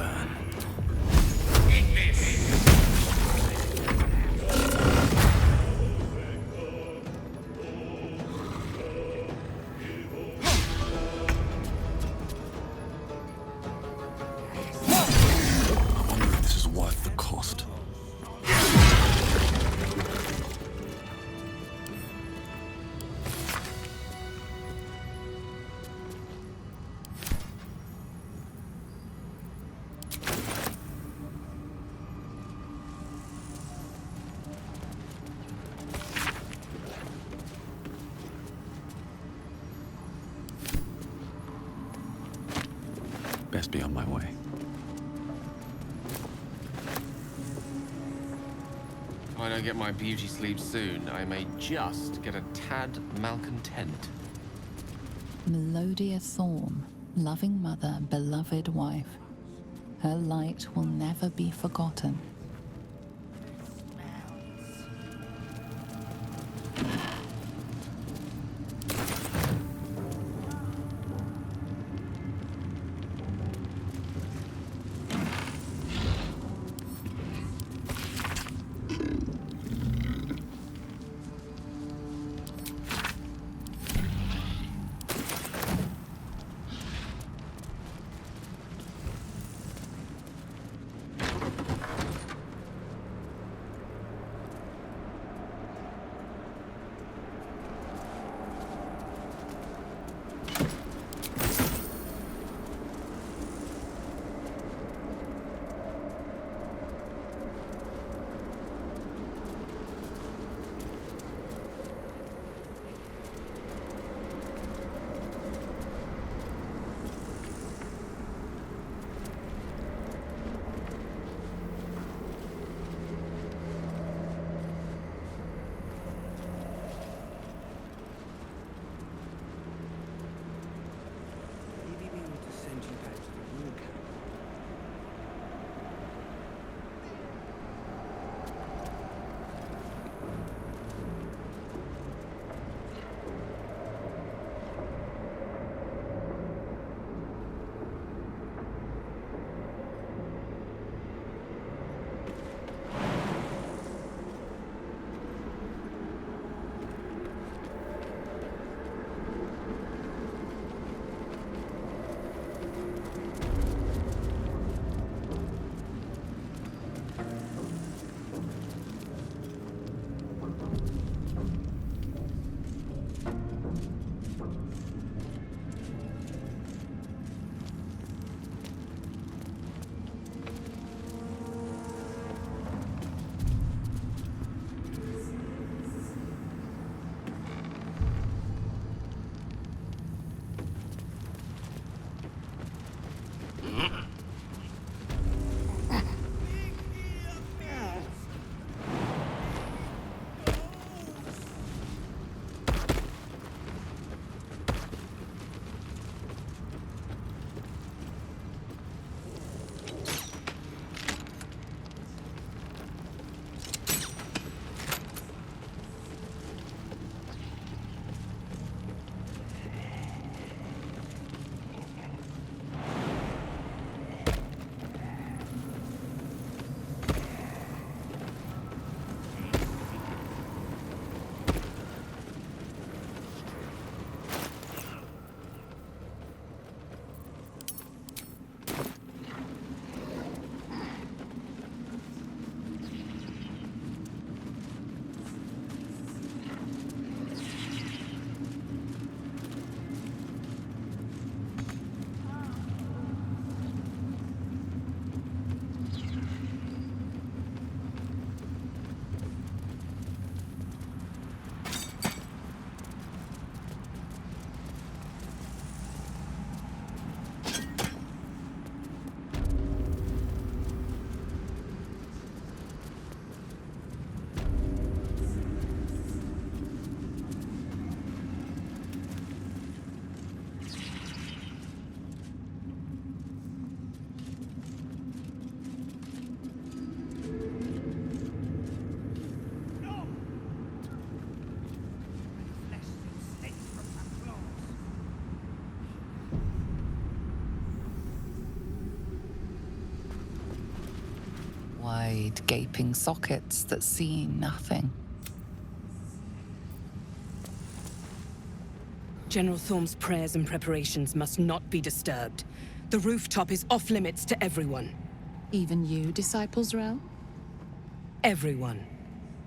C: burn.
O: I wonder if this is worth the cost. Best be on my way.
E: If I don't get my beauty sleep soon, I may just get a tad malcontent.
F: Melodia Thorn, loving mother, beloved wife. Her light will never be forgotten. Wide, gaping sockets that see nothing.
H: General Thorm's prayers and preparations must not be disturbed. The rooftop is off limits to everyone.
M: Even you, Disciples Rel?
H: Everyone.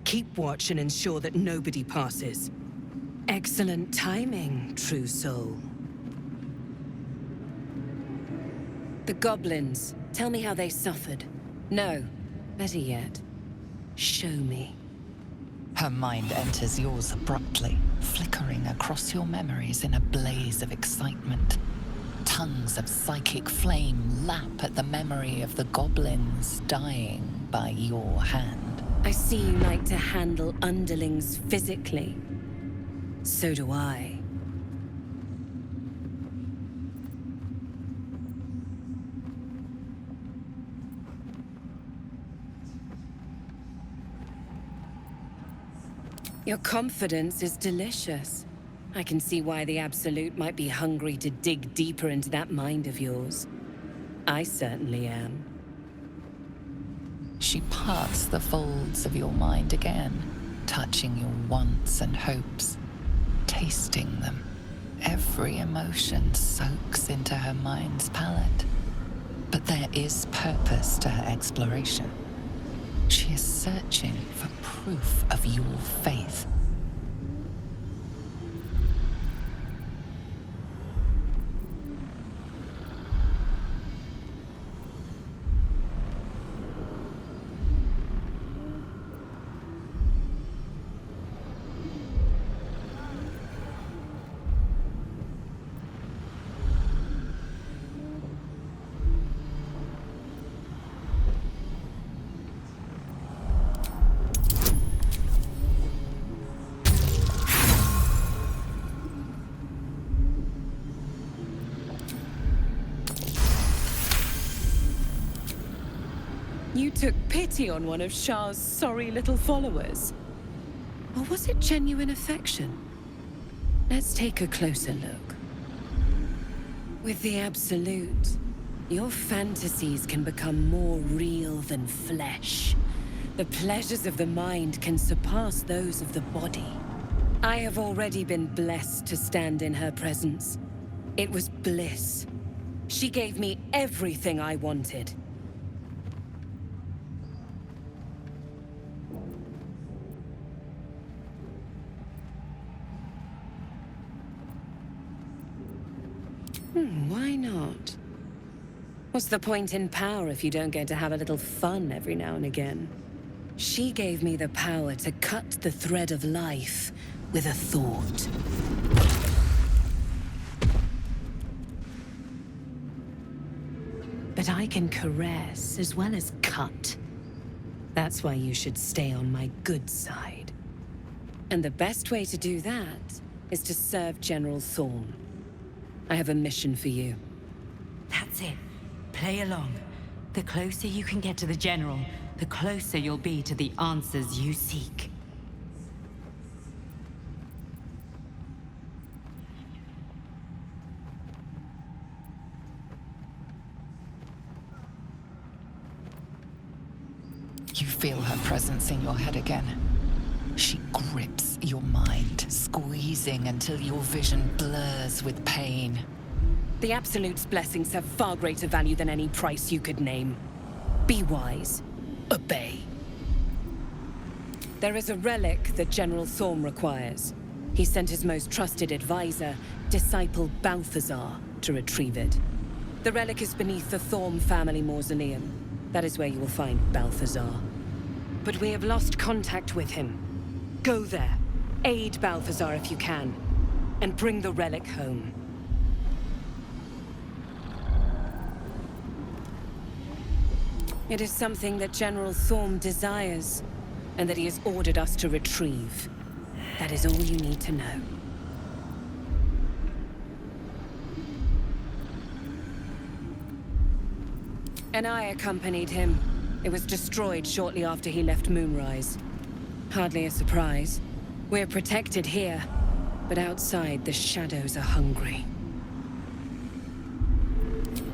H: Keep watch and ensure that nobody passes. Excellent timing, true soul. The goblins. Tell me how they suffered. No, better yet, show me.
F: Her mind enters yours abruptly, flickering across your memories in a blaze of excitement. Tongues of psychic flame lap at the memory of the goblins dying by your hand.
H: I see you like to handle underlings physically. So do I. Your confidence is delicious. I can see why the Absolute might be hungry to dig deeper into that mind of yours. I certainly am.
F: She parts the folds of your mind again, touching your wants and hopes, tasting them. Every emotion soaks into her mind's palate. But there is purpose to her exploration. She is searching for proof of your faith.
H: You took pity on one of Shah's sorry little followers. Or was it genuine affection? Let's take a closer look. With the Absolute, your fantasies can become more real than flesh. The pleasures of the mind can surpass those of the body. I have already been blessed to stand in her presence. It was bliss. She gave me everything I wanted. Why not? What's the point in power if you don't get to have a little fun every now and again? She gave me the power to cut the thread of life with a thought. But I can caress as well as cut. That's why you should stay on my good side. And the best way to do that is to serve General Thorm. I have a mission for you.
N: That's it. Play along. The closer you can get to the General, the closer you'll be to the answers you seek.
F: You feel her presence in your head again. She grips your mind, squeezing until your vision blurs with pain.
H: The Absolute's blessings have far greater value than any price you could name. Be wise. Obey. There is a relic that General Thorm requires. He sent his most trusted advisor, Disciple Balthazar, to retrieve it. The relic is beneath the Thorm family mausoleum. That is where you will find Balthazar. But we have lost contact with him. Go there, aid Balthazar if you can, and bring the relic home. It is something that General Thorm desires, and that he has ordered us to retrieve. That is all you need to know. And I accompanied him. It was destroyed shortly after he left Moonrise. Hardly a surprise. We're protected here, but outside the shadows are hungry.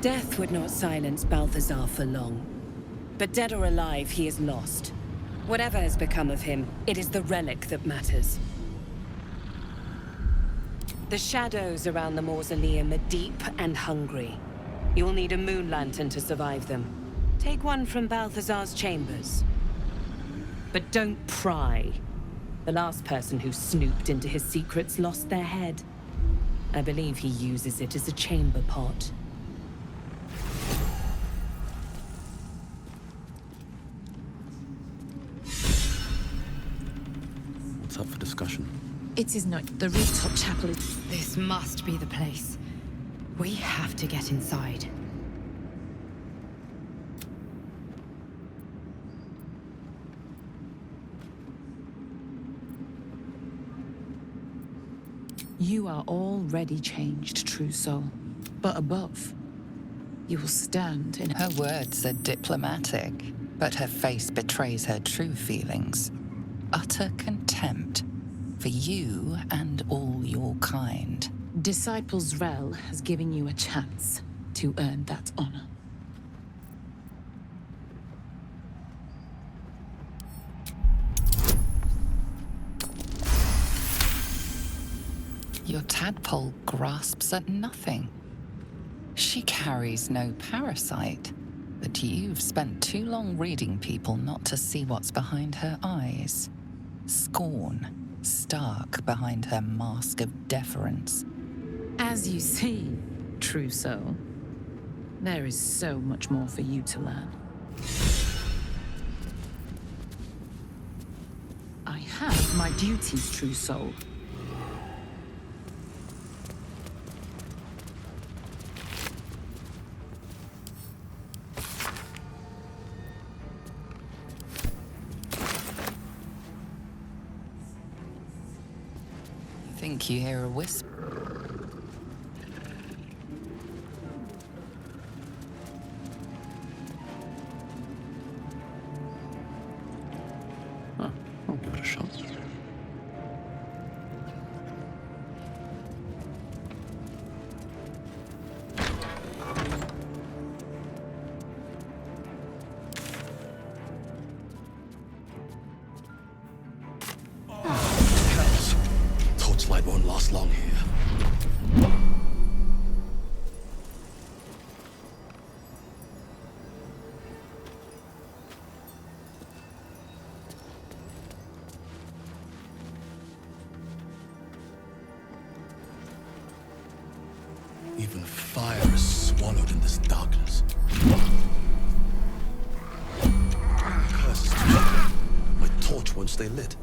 H: Death would not silence Balthazar for long. But dead or alive, he is lost. Whatever has become of him, it is the relic that matters. The shadows around the mausoleum are deep and hungry. You'll need a moon lantern to survive them. Take one from Balthazar's chambers. But don't pry. The last person who snooped into his secrets lost their head. I believe he uses it as a chamber pot.
L: What's up for discussion?
M: It is not. The rooftop chapel is...
N: This must be the place. We have to get inside.
M: You are already changed, true soul. But above, you will stand in...
F: Her words are diplomatic, but her face betrays her true feelings. Utter contempt for you and all your kind.
M: Disciples Rel has given you a chance to earn that honor.
F: Your tadpole grasps at nothing. She carries no parasite, but you've spent too long reading people not to see what's behind her eyes. Scorn, stark behind her mask of deference.
M: As you see, true soul, there is so much more for you to learn. I have my duties, true soul.
F: Think you hear a whisper?
O: Huh, I'll give it a shot.
L: Torchlight won't last long here. Even fire is swallowed in this darkness. Curses. My torch won't stay lit.